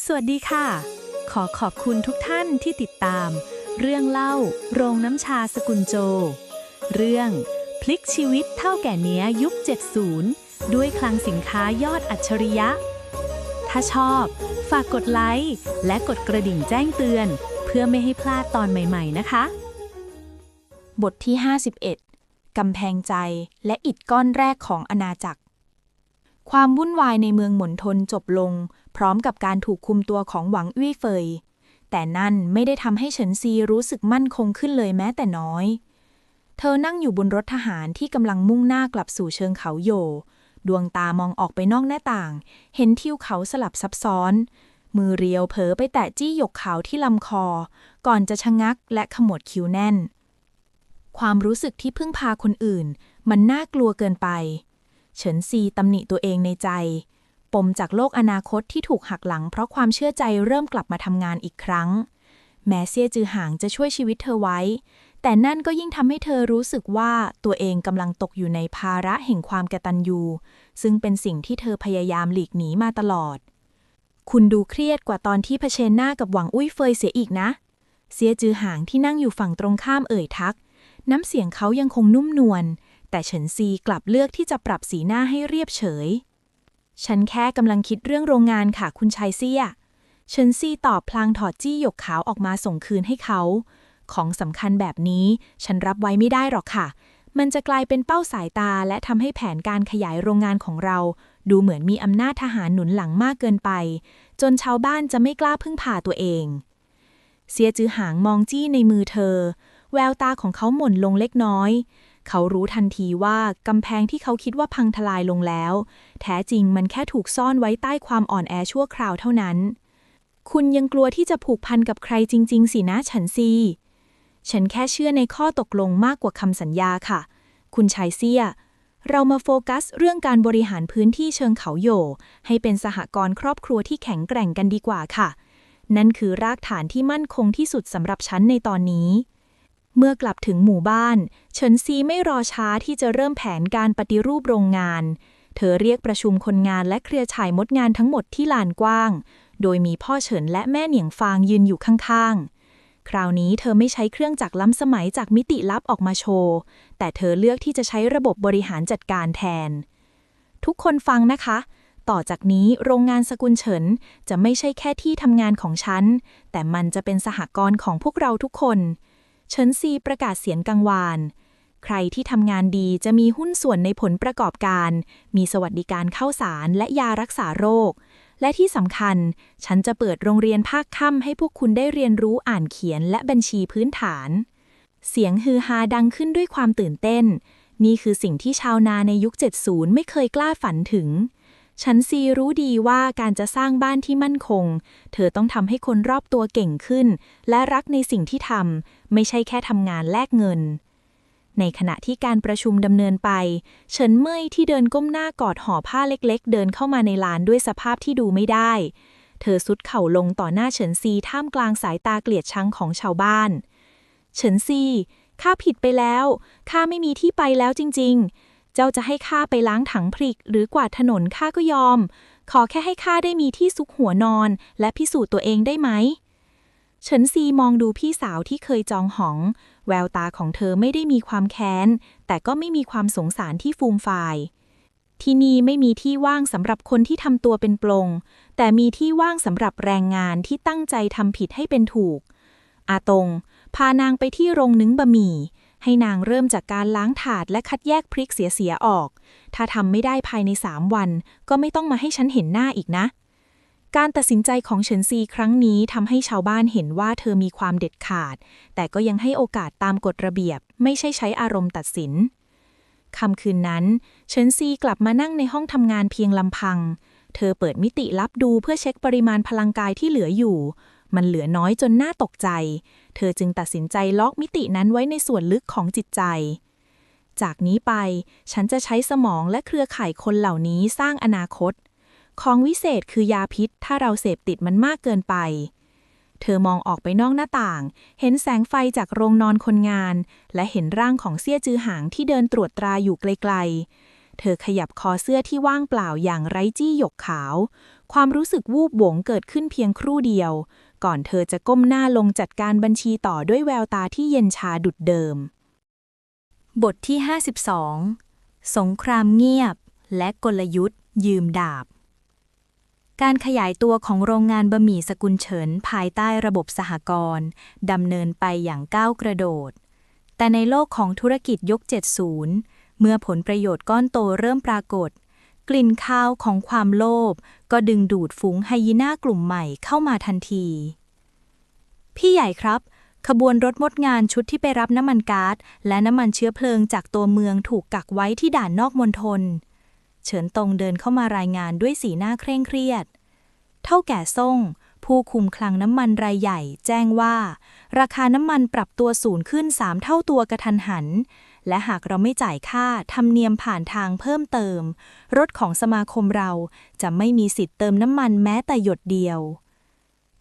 สวัสดีค่ะ ขอบคุณทุกท่านที่ติดตาม เรื่องเล่าโรงน้ำชาสกุลโจ เรื่องพลิกชีวิตเท่าแก่เนี้ยยุค 70 ด้วยคลังสินค้ายอดอัจฉริยะ ถ้าชอบ ฝากกดไลค์และกดกระดิ่งแจ้งเตือน เพื่อไม่ให้พลาดตอนใหม่ๆนะคะ บทที่ 51 กำแพงใจและอิฐก้อนแรกของอาณาจักร ความวุ่นวายในเมืองหม่นทนจบลงพร้อมกับการถูกคุมตัวของหวังอี้เฟย แต่นั่นไม่ได้ทำให้เฉินซีรู้สึกมั่นคงขึ้นเลยแม้แต่น้อย เธอนั่งอยู่บนรถทหารที่กำลังมุ่งหน้ากลับสู่เชิงเขาโย ดวงตามองออกไปนอกหน้าต่าง เห็นทิวเขาสลับซับซ้อน มือเรียวเผลอไปแตะจี้หยกขาวที่ลำคอ ก่อนจะชะงักและขมวดคิ้วแน่น ความรู้สึกที่พึ่งพาคนอื่นมันน่ากลัวเกินไป เฉินซีตำหนิตัวเองในใจ ปมจากโลกอนาคตที่ถูกหักหลังเพราะความเชื่อใจเริ่มกลับมาทำงานอีกครั้ง แม้เซี่ยจือหางจะช่วยชีวิตเธอไว้ แต่นั่นก็ยิ่งทำให้เธอรู้สึกว่าตัวเองกำลังตกอยู่ในภาระแห่งความกตัญญูซึ่งเป็นสิ่งที่เธอพยายามหลีกหนีมาตลอด คุณดูเครียดกว่าตอนที่เผชิญหน้ากับหวังอุ้ยเฟยเสียอีกนะเซี่ยจือหางที่นั่งอยู่ฝั่งตรงข้ามเอ่ยทัก น้ำเสียงเขายังคงนุ่มนวลแต่เฉินซีกลับเลือกที่จะปรับสีหน้าให้เรียบเฉยฉันแค่กำลังคิดเรื่องโรงงานค่ะคุณชายเซี่ยเฉินซีตอบพลางถอดจี้หยกขาวออกมาส่งคืนให้เขาของสำคัญแบบนี้ฉันรับไว้ไม่ได้หรอกค่ะมันจะกลายเป็นเป้าสายตาและทำให้แผนการขยายโรงงานของเราดูเหมือนมีอำนาจทหารหนุนหลังมากเกินไปจนชาวบ้านจะไม่กล้าพึ่งพาตัวเองเซี่ยจือหางมองจี้ในมือเธอแววตาของเขาหม่นลงเล็กน้อยเขารู้ทันทีว่ากำแพงที่เขาคิดว่าพังทลายลงแล้วแท้จริงมันแค่ถูกซ่อนไว้ใต้ความอ่อนแอชั่วคราวเท่านั้นคุณยังกลัวที่จะผูกพันกับใครจริงๆสินะฉันซีฉันแค่เชื่อในข้อตกลงมากกว่าคำสัญญาค่ะคุณชายเซี่ยเรามาโฟกัสเรื่องการบริหารพื้นที่เชิงเขาโหย่ให้เป็นสหกรณ์ครอบครัวที่แข็งแกร่งกันดีกว่าค่ะนั่นคือรากฐานที่มั่นคงที่สุดสำหรับฉันในตอนนี้เมื่อกลับถึงหมู่บ้านเฉินซีไม่รอช้าที่จะเริ่มแผนการปฏิรูปโรงงานเธอเรียกประชุมคนงานและเครือข่ายมดงานทั้งหมดที่ลานกว้างโดยมีพ่อเฉินและแม่เหนียงฟางยืนอยู่ข้างๆคราวนี้เธอไม่ใช้เครื่องจักรล้ำสมัยจากมิติลับออกมาโชว์แต่เธอเลือกที่จะใช้ระบบบริหารจัดการแทนทุกคนฟังนะคะต่อจากนี้โรงงานสกุลเฉินจะไม่ใช่แค่ที่ทำงานของฉันแต่มันจะเป็นสหกรณ์ของพวกเราทุกคนเฉินซีประกาศเสียงกังวานใครที่ทำงานดีจะมีหุ้นส่วนในผลประกอบการมีสวัสดิการข้าวสารและยารักษาโรคและที่สำคัญฉันจะเปิดโรงเรียนภาคค่ำให้พวกคุณได้เรียนรู้อ่านเขียนและบัญชีพื้นฐานเสียงฮือฮาดังขึ้นด้วยความตื่นเต้นนี่คือสิ่งที่ชาวนาในยุค 70 ไม่เคยกล้าฝันถึงฉันซีรู้ดีว่าการจะสร้างบ้านที่มั่นคงเธอต้องทำให้คนรอบตัวเก่งขึ้นและรักในสิ่งที่ทำไม่ใช่แค่ทำงานแลกเงินในขณะที่การประชุมดำเนินไปเฉินเม่ยที่เดินก้มหน้ากอดห่อผ้าเล็กๆเดินเข้ามาในลานด้วยสภาพที่ดูไม่ได้เธอซุดเข่าลงต่อหน้าเฉินซีท่ามกลางสายตาเกลียดชังของชาวบ้านเฉินซีข้าผิดไปแล้วข้าไม่มีที่ไปแล้วจริงๆเจ้าจะให้ข้าไปล้างถังพริกหรือกวาดถนนข้าก็ยอมขอแค่ให้ข้าได้มีที่ซุกหัวนอนและพิสูจน์ตัวเองได้ไหมเฉินซีมองดูพี่สาวที่เคยจองหองแววตาของเธอไม่ได้มีความแค้นแต่ก็ไม่มีความสงสารที่ฟูมฟายที่นี่ไม่มีที่ว่างสำหรับคนที่ทำตัวเป็นปลงแต่มีที่ว่างสำหรับแรงงานที่ตั้งใจทำผิดให้เป็นถูกอาตงพานางไปที่โรงนึ่งบะหมี่ให้นางเริ่มจากการล้างถาดและคัดแยกพริกเสียออกถ้าทำไม่ได้ภายใน3 วันก็ไม่ต้องมาให้ฉันเห็นหน้าอีกนะการตัดสินใจของเฉินซีครั้งนี้ทำให้ชาวบ้านเห็นว่าเธอมีความเด็ดขาดแต่ก็ยังให้โอกาสตามกฎระเบียบไม่ใช่ใช้อารมณ์ตัดสินค่ำคืนนั้นเฉินซีกลับมานั่งในห้องทำงานเพียงลำพังเธอเปิดมิติลับดูเพื่อเช็คปริมาณพลังกายที่เหลืออยู่มันเหลือน้อยจนน่าตกใจเธอจึงตัดสินใจล็อกมิตินั้นไว้ในส่วนลึกของจิตใจจากนี้ไปฉันจะใช้สมองและเครือข่ายคนเหล่านี้สร้างอนาคตของวิเศษคือยาพิษถ้าเราเสพติดมันมากเกินไปเธอมองออกไปนอกหน้าต่างเห็นแสงไฟจากโรงนอนคนงานและเห็นร่างของเซี่ยจือหางที่เดินตรวจตราอยู่ไกลๆเธอขยับคอเสื้อที่ว่างเปล่าอย่างไร้จี้หยกขาว ความรู้สึกวูบหวงเกิดขึ้นเพียงครู่เดียวก่อนเธอจะก้มหน้าลงจัดการบัญชีต่อด้วยแววตาที่เย็นชาดุจเดิมบทที่52สงครามเงียบและกลยุทธ์ยืมดาบการขยายตัวของโรงงานบะหมี่สกุลเฉินภายใต้ระบบสหกรณ์ดำเนินไปอย่างก้าวกระโดดแต่ในโลกของธุรกิจยุค 70 เมื่อผลประโยชน์ก้อนโตเริ่มปรากฏกลิ่นคาวของความโลภก็ดึงดูดฝูงไฮยีน่ากลุ่มใหม่เข้ามาทันทีพี่ใหญ่ครับขบวนรถมดงานชุดที่ไปรับน้ำมันก๊าซและน้ำมันเชื้อเพลิงจากตัวเมืองถูกกักไว้ที่ด่านนอกมณฑลเฉินตงเดินเข้ามารายงานด้วยสีหน้าเคร่งเครียดเท่าแก่ซ่งผู้คุมคลังน้ำมันรายใหญ่แจ้งว่าราคาน้ำมันปรับตัวสูงขึ้น3 เท่าตัวกระทันหันและหากเราไม่จ่ายค่าธรรมเนียมผ่านทางเพิ่มเติมรถของสมาคมเราจะไม่มีสิทธิ์เติมน้ำมันแม้แต่หยดเดียว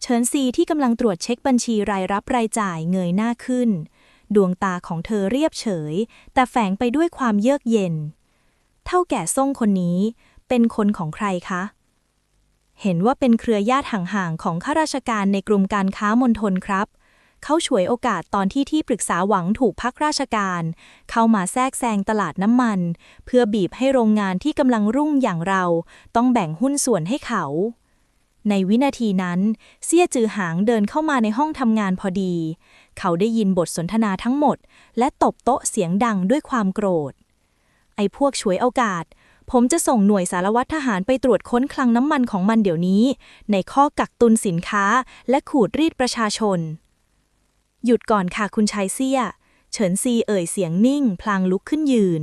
เฉินซีที่กำลังตรวจเช็คบัญชีรายรับรายจ่ายเงยหน้าขึ้นดวงตาของเธอเรียบเฉยแต่แฝงไปด้วยความเยือกเย็นเท่าแก่ซ่งคนนี้เป็นคนของใครคะเห็นว่าเป็นเครือญาติห่างๆของข้าราชการในกรมการค้ามณฑลครับเขาฉวยโอกาสตอนที่ปรึกษาหวังถูกพักราชการเข้ามาแทรกแซงตลาดน้ำมันเพื่อบีบให้โรงงานที่กำลังรุ่งอย่างเราต้องแบ่งหุ้นส่วนให้เขาในวินาทีนั้นเซี่ยจือหางเดินเข้ามาในห้องทำงานพอดีเขาได้ยินบทสนทนาทั้งหมดและตบโต๊ะเสียงดังด้วยความโกรธไอ้พวกฉวยโอกาสผมจะส่งหน่วยสารวัตรทหารไปตรวจค้นคลังน้ำมันของมันเดี๋ยวนี้ในข้อกักตุนสินค้าและขูดรีดประชาชนหยุดก่อนค่ะคุณชายเซี่ยเฉินซีเอ่ยเสียงนิ่งพลางลุกขึ้นยืน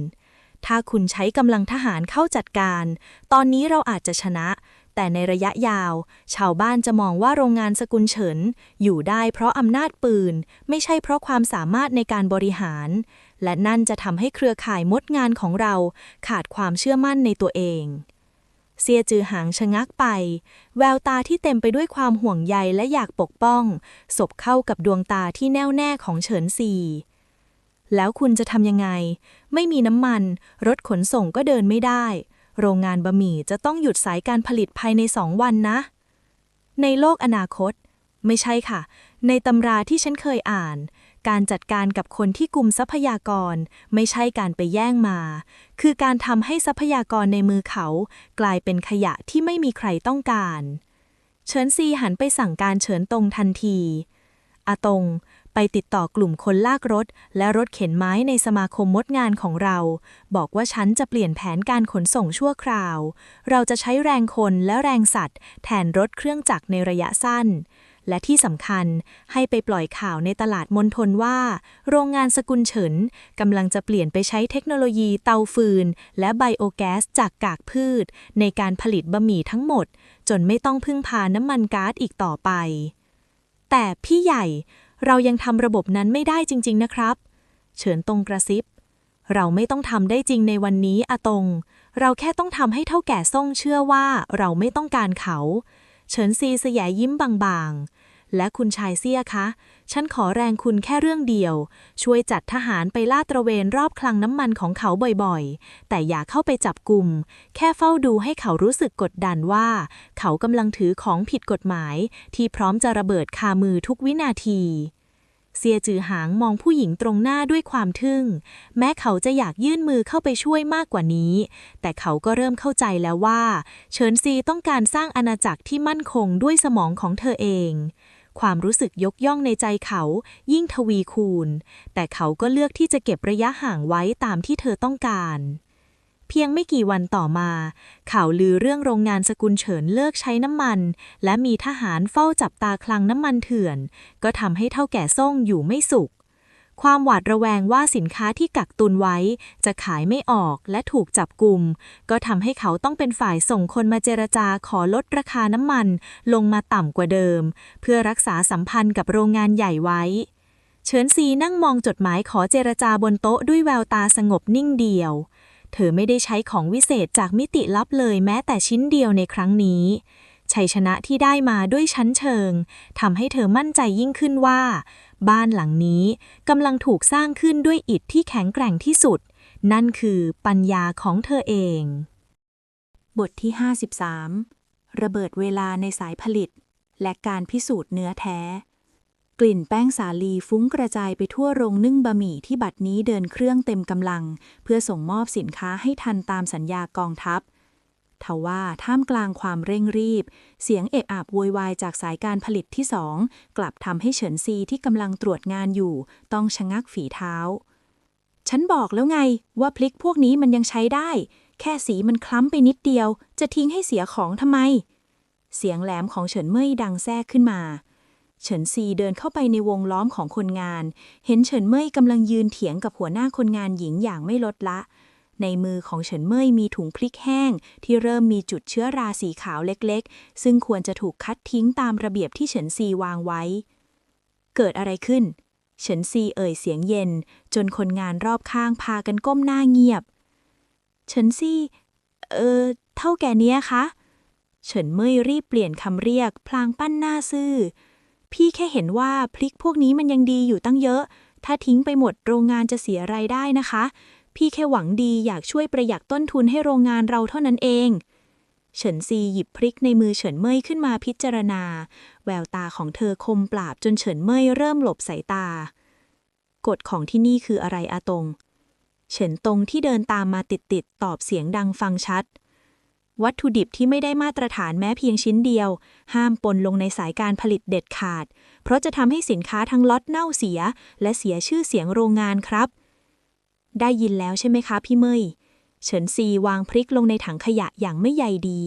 ถ้าคุณใช้กำลังทหารเข้าจัดการตอนนี้เราอาจจะชนะแต่ในระยะยาวชาวบ้านจะมองว่าโรงงานสกุลเฉินอยู่ได้เพราะอำนาจปืนไม่ใช่เพราะความสามารถในการบริหารและนั่นจะทำให้เครือข่ายมดงานของเราขาดความเชื่อมั่นในตัวเองเซียจือหางชะงักไปแววตาที่เต็มไปด้วยความห่วงใยและอยากปกป้องสบเข้ากับดวงตาที่แน่วแน่ของเฉินซีแล้วคุณจะทำยังไงไม่มีน้ำมันรถขนส่งก็เดินไม่ได้โรงงานบะหมี่จะต้องหยุดสายการผลิตภายใน2 วันนะในโลกอนาคตไม่ใช่ค่ะในตำราที่ฉันเคยอ่านการจัดการกับคนที่กุมทรัพยากรไม่ใช่การไปแย่งมาคือการทำให้ทรัพยากรในมือเขากลายเป็นขยะที่ไม่มีใครต้องการเฉินซีหันไปสั่งการเฉินตงทันทีอาตงไปติดต่อกลุ่มคนลากรถและรถเข็นไม้ในสมาคมมดงานของเราบอกว่าฉันจะเปลี่ยนแผนการขนส่งชั่วคราวเราจะใช้แรงคนและแรงสัตว์แทนรถเครื่องจักรในระยะสั้นและที่สำคัญให้ไปปล่อยข่าวในตลาดมณฑลว่าโรงงานสกุลเฉินกำลังจะเปลี่ยนไปใช้เทคโนโลยีเตาฟืนและไบโอแก๊สจากกากพืชในการผลิตบะหมี่ทั้งหมดจนไม่ต้องพึ่งพาน้ำมันก๊าซอีกต่อไปแต่พี่ใหญ่เรายังทำระบบนั้นไม่ได้จริงๆนะครับเฉินตงกระซิบเราไม่ต้องทำได้จริงในวันนี้อาตงเราแค่ต้องทำให้เท่าแก่ซ่งเชื่อว่าเราไม่ต้องการเขาเฉินซีสยายยิ้มบางๆและคุณชายเซี่ยคะฉันขอแรงคุณแค่เรื่องเดียวช่วยจัดทหารไปลาดตระเวนรอบคลังน้ำมันของเขาบ่อยๆแต่อย่าเข้าไปจับกุมแค่เฝ้าดูให้เขารู้สึกกดดันว่าเขากำลังถือของผิดกฎหมายที่พร้อมจะระเบิดคามือทุกวินาทีเซียจือหางมองผู้หญิงตรงหน้าด้วยความทึ่งแม้เขาจะอยากยื่นมือเข้าไปช่วยมากกว่านี้แต่เขาก็เริ่มเข้าใจแล้วว่าเฉินซีต้องการสร้างอาณาจักรที่มั่นคงด้วยสมองของเธอเองความรู้สึกยกย่องในใจเขายิ่งทวีคูณแต่เขาก็เลือกที่จะเก็บระยะห่างไว้ตามที่เธอต้องการเพียงไม่กี่วันต่อมาข่าวลือเรื่องโรงงานสกุลเฉินเลิกใช้น้ำมันและมีทหารเฝ้าจับตาคลังน้ำมันเถื่อนก็ทำให้เฒ่าแก่ซ่งอยู่ไม่สุขความหวาดระแวงว่าสินค้าที่กักตุนไว้จะขายไม่ออกและถูกจับกุมก็ทำให้เขาต้องเป็นฝ่ายส่งคนมาเจรจาขอลดราคาน้ำมันลงมาต่ำกว่าเดิมเพื่อรักษาสัมพันธ์กับโรงงานใหญ่ไว้เฉินซีนั่งมองจดหมายขอเจรจาบนโต๊ะด้วยแววตาสงบนิ่งเดียวเธอไม่ได้ใช้ของวิเศษจากมิติลับเลยแม้แต่ชิ้นเดียวในครั้งนี้ชัยชนะที่ได้มาด้วยชั้นเชิงทำให้เธอมั่นใจยิ่งขึ้นว่าบ้านหลังนี้กำลังถูกสร้างขึ้นด้วยอิฐที่แข็งแกร่งที่สุดนั่นคือปัญญาของเธอเองบทที่53 ระเบิดเวลาในสายผลิตและการพิสูจน์เนื้อแท้ กลิ่นแป้งสาลีฟุ้งกระจายไปทั่วโรงนึ่งบะหมี่ที่บัดนี้เดินเครื่องเต็มกำลังเพื่อส่งมอบสินค้าให้ทันตามสัญญากองทัพทว่าท่ามกลางความเร่งรีบเสียงเอะอะโวยวายจากสายการผลิตที่สองกลับทำให้เฉินซีที่กำลังตรวจงานอยู่ต้องชะงักฝีเท้าฉันบอกแล้วไงว่าพลิกพวกนี้มันยังใช้ได้แค่สีมันคล้ำไปนิดเดียวจะทิ้งให้เสียของทำไมเสียงแหลมของเฉินเม่ยดังแทรกขึ้นมาเฉินซีเดินเข้าไปในวงล้อมของคนงานเห็นเฉินเม่ยกำลังยืนเถียงกับหัวหน้าคนงานหญิงอย่างไม่ลดละในมือของเฉินเม่ยมีถุงพริกแห้งที่เริ่มมีจุดเชื้อราสีขาวเล็กๆซึ่งควรจะถูกคัดทิ้งตามระเบียบที่เฉินซีวางไว้เกิดอะไรขึ้นเฉินซีเอ่ยเสียงเย็นจนคนงานรอบข้างพากันก้มหน้าเงียบเฉินซีเท่าแก่เนี้ยคะเฉินเม่ยรีบเปลี่ยนคำเรียกพลางปั้นหน้าซื่อพี่แค่เห็นว่าพริกพวกนี้มันยังดีอยู่ตั้งเยอะถ้าทิ้งไปหมดโรงงานจะเสียรายได้นะคะพี่แค่หวังดีอยากช่วยประหยัดต้นทุนให้โรงงานเราเท่านั้นเองเฉินซีหยิบพริกในมือเฉินเม่ยขึ้นมาพิจารณาแววตาของเธอคมปราบจนเฉินเม่ยเริ่มหลบสายตากฎของที่นี่คืออะไรอาตงเฉินตงที่เดินตามมาติดตอบเสียงดังฟังชัดวัตถุดิบที่ไม่ได้มาตรฐานแม้เพียงชิ้นเดียวห้ามปนลงในสายการผลิตเด็ดขาดเพราะจะทำให้สินค้าทั้งล็อตเน่าเสียและเสียชื่อเสียงโรงงานครับได้ยินแล้วใช่ไหมคะพี่เมยเฉินซีวางพริกลงในถังขยะอย่างไม่ใยดี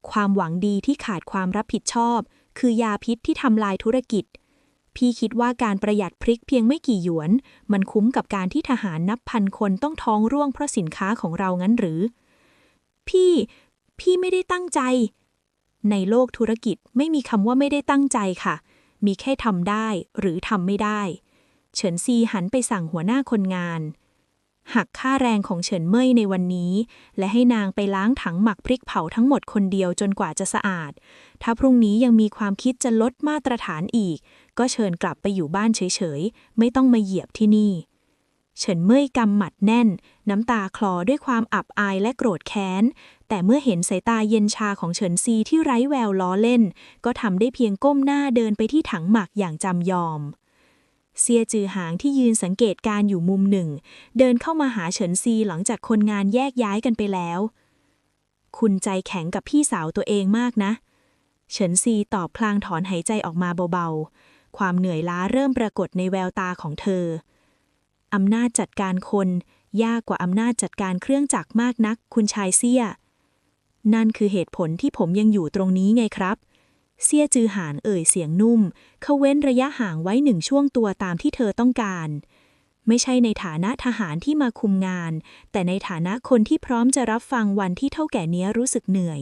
ความหวังดีที่ขาดความรับผิดชอบคือยาพิษที่ทำลายธุรกิจพี่คิดว่าการประหยัดพริกเพียงไม่กี่หยวนมันคุ้มกับการที่ทหารนับพันคนต้องท้องร่วงเพราะสินค้าของเรางั้นหรือพี่ไม่ได้ตั้งใจในโลกธุรกิจไม่มีคำว่าไม่ได้ตั้งใจค่ะมีแค่ทำได้หรือทำไม่ได้เฉินซีหันไปสั่งหัวหน้าคนงานหักค่าแรงของเฉินเม่ยในวันนี้และให้นางไปล้างถังหมักพริกเผาทั้งหมดคนเดียวจนกว่าจะสะอาดถ้าพรุ่งนี้ยังมีความคิดจะลดมาตรฐานอีกก็เชิญกลับไปอยู่บ้านเฉยๆไม่ต้องมาเหยียบที่นี่เฉินเม่ยกำหมัดแน่นน้ำตาคลอด้วยความอับอายและโกรธแค้นแต่เมื่อเห็นสายตาเย็นชาของเฉินซีที่ไร้แววล้อเล่นก็ทำได้เพียงก้มหน้าเดินไปที่ถังหมักอย่างจำยอมเซียจือหางที่ยืนสังเกตการอยู่มุมหนึ่งเดินเข้ามาหาเฉินซีหลังจากคนงานแยกย้ายกันไปแล้วคุณใจแข็งกับพี่สาวตัวเองมากนะเฉินซีตอบพลางถอนหายใจออกมาเบาๆความเหนื่อยล้าเริ่มปรากฏในแววตาของเธออำนาจจัดการคนยากกว่าอำนาจจัดการเครื่องจักรมากนักคุณชายเซี่ยนั่นคือเหตุผลที่ผมยังอยู่ตรงนี้ไงครับเซี่ยจือหานเอ่ยเสียงนุ่มเขาเว้นระยะห่างไว้1 ช่วงตัวตามที่เธอต้องการไม่ใช่ในฐานะทหารที่มาคุมงานแต่ในฐานะคนที่พร้อมจะรับฟังวันที่เท่าแก่เนี้ยรู้สึกเหนื่อย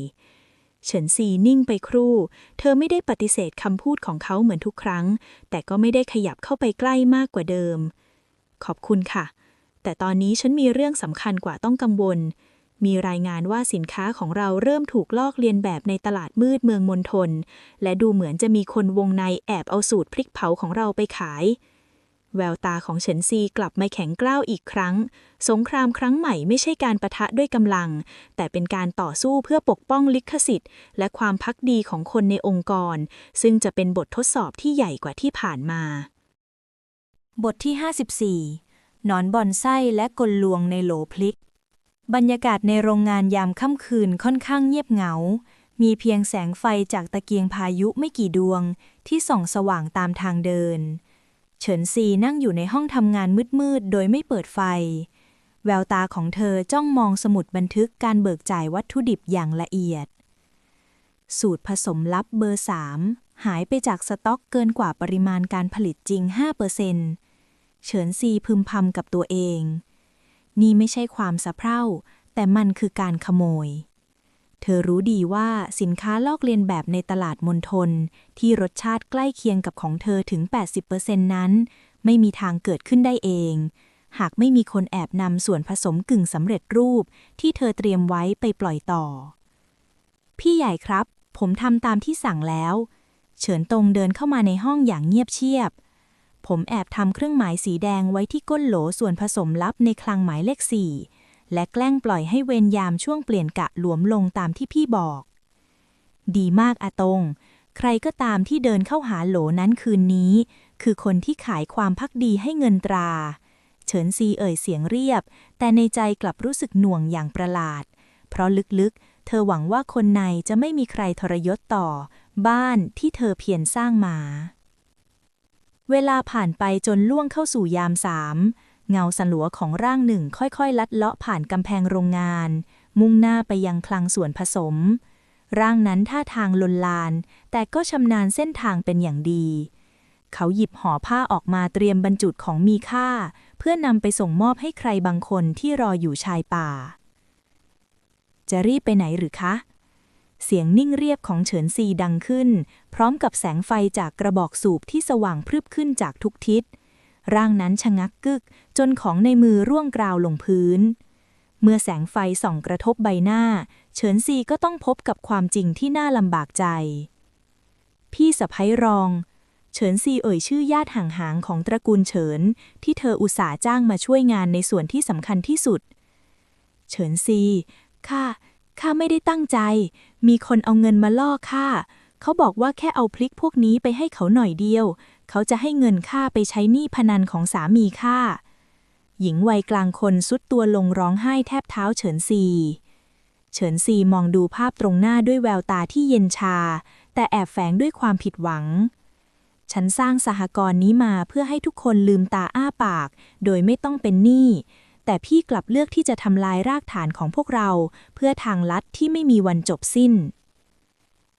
เฉินซีนิ่งไปครู่เธอไม่ได้ปฏิเสธคำพูดของเขาเหมือนทุกครั้งแต่ก็ไม่ได้ขยับเข้าไปใกล้มากกว่าเดิมขอบคุณค่ะแต่ตอนนี้ฉันมีเรื่องสำคัญกว่าต้องกังวลมีรายงานว่าสินค้าของเราเริ่มถูกลอกเลียนแบบในตลาดมืดเมืองมณฑลและดูเหมือนจะมีคนวงในแอบเอาสูตรพริกเผาของเราไปขายแววตาของเฉินซีกลับมาแข็งกร้าวอีกครั้งสงครามครั้งใหม่ไม่ใช่การปะทะด้วยกำลังแต่เป็นการต่อสู้เพื่อปกป้องลิขสิทธิ์และความภักดีของคนในองค์กรซึ่งจะเป็นบททดสอบที่ใหญ่กว่าที่ผ่านมาบทที่54หนอนบอนไส้และกลลวงในโหลพริกบรรยากาศในโรงงานยามค่ำคืนค่อนข้างเงียบเหงามีเพียงแสงไฟจากตะเกียงพายุไม่กี่ดวงที่ส่องสว่างตามทางเดินเฉินซีนั่งอยู่ในห้องทำงานมืดๆโดยไม่เปิดไฟแววตาของเธอจ้องมองสมุดบันทึกการเบิกจ่ายวัตถุดิบอย่างละเอียดสูตรผสมลับเบอร์ 3หายไปจากสต็อกเกินกว่าปริมาณการผลิตจริง 5%เฉินซีพึมพำกับตัวเองนี่ไม่ใช่ความสะเพร่าแต่มันคือการขโมยเธอรู้ดีว่าสินค้าลอกเลียนแบบในตลาดมณฑลที่รสชาติใกล้เคียงกับของเธอถึง 80% นั้นไม่มีทางเกิดขึ้นได้เองหากไม่มีคนแอบนำส่วนผสมกึ่งสำเร็จรูปที่เธอเตรียมไว้ไปปล่อยต่อพี่ใหญ่ครับผมทำตามที่สั่งแล้วเฉินตงเดินเข้ามาในห้องอย่างเงียบเชียบผมแอบทำเครื่องหมายสีแดงไว้ที่ก้นโหลส่วนผสมลับในคลังหมายเลข 4และแกล้งปล่อยให้เวรยามช่วงเปลี่ยนกะหลวมลงตามที่พี่บอก ดีมากอาตง ใครก็ตามที่เดินเข้าหาโหลนั้นคืนนี้ คือคนที่ขายความภักดีให้เงินตรา เฉินซีเอ่ยเสียงเรียบ แต่ในใจกลับรู้สึกหน่วงอย่างประหลาด เพราะลึกๆ เธอหวังว่าคนในจะไม่มีใครทรยศต่อ บ้านที่เธอเพียรสร้างมา เวลาผ่านไปจนล่วงเข้าสู่ยาม3 เงาสลัวของร่างหนึ่งค่อยๆลัดเลาะผ่านกำแพงโรงงาน มุ่งหน้าไปยังคลังส่วนผสม ร่างนั้นท่าทางลนลาน แต่ก็ชำนาญเส้นทางเป็นอย่างดี เขาหยิบห่อผ้าออกมาเตรียมบรรจุของมีค่า เพื่อนำไปส่งมอบให้ใครบางคนที่รออยู่ชายป่า จะรีบไปไหนหรือคะ เสียงนิ่งเรียบของเฉินซีดังขึ้น พร้อมกับแสงไฟจากกระบอกสูบที่สว่างพรึบขึ้นจากทุกทิศ ร่างนั้นชะงักกึกจนของในมือร่วงกราวลงพื้น เมื่อแสงไฟส่องกระทบใบหน้า เฉินซีก็ต้องพบกับความจริงที่น่าลำบากใจ พี่สะใภ้รอง เฉินซีเอ่ยชื่อญาติห่างๆของตระกูลเฉินที่เธออุตส่าห์จ้างมาช่วยงานในส่วนที่สำคัญที่สุด เฉินซีข้าไม่ได้ตั้งใจ มีคนเอาเงินมาล่อข้า เขาบอกว่าแค่เอาพลิกพวกนี้ไปให้เขาหน่อยเดียว เขาจะให้เงินข้าไปใช้หนี้พนันของสามีข้า หญิงวัยกลางคนซุดตัวลงร้องไห้แทบเท้าเฉินซี เฉินซีมองดูภาพตรงหน้าด้วยแววตาที่เย็นชา แต่แอบแฝงด้วยความผิดหวัง ฉันสร้างสหกรณ์นี้มาเพื่อให้ทุกคนลืมตาอ้าปาก โดยไม่ต้องเป็นหนี้ แต่พี่กลับเลือกที่จะทำลายรากฐานของพวกเราเพื่อทางลัดที่ไม่มีวันจบสิ้น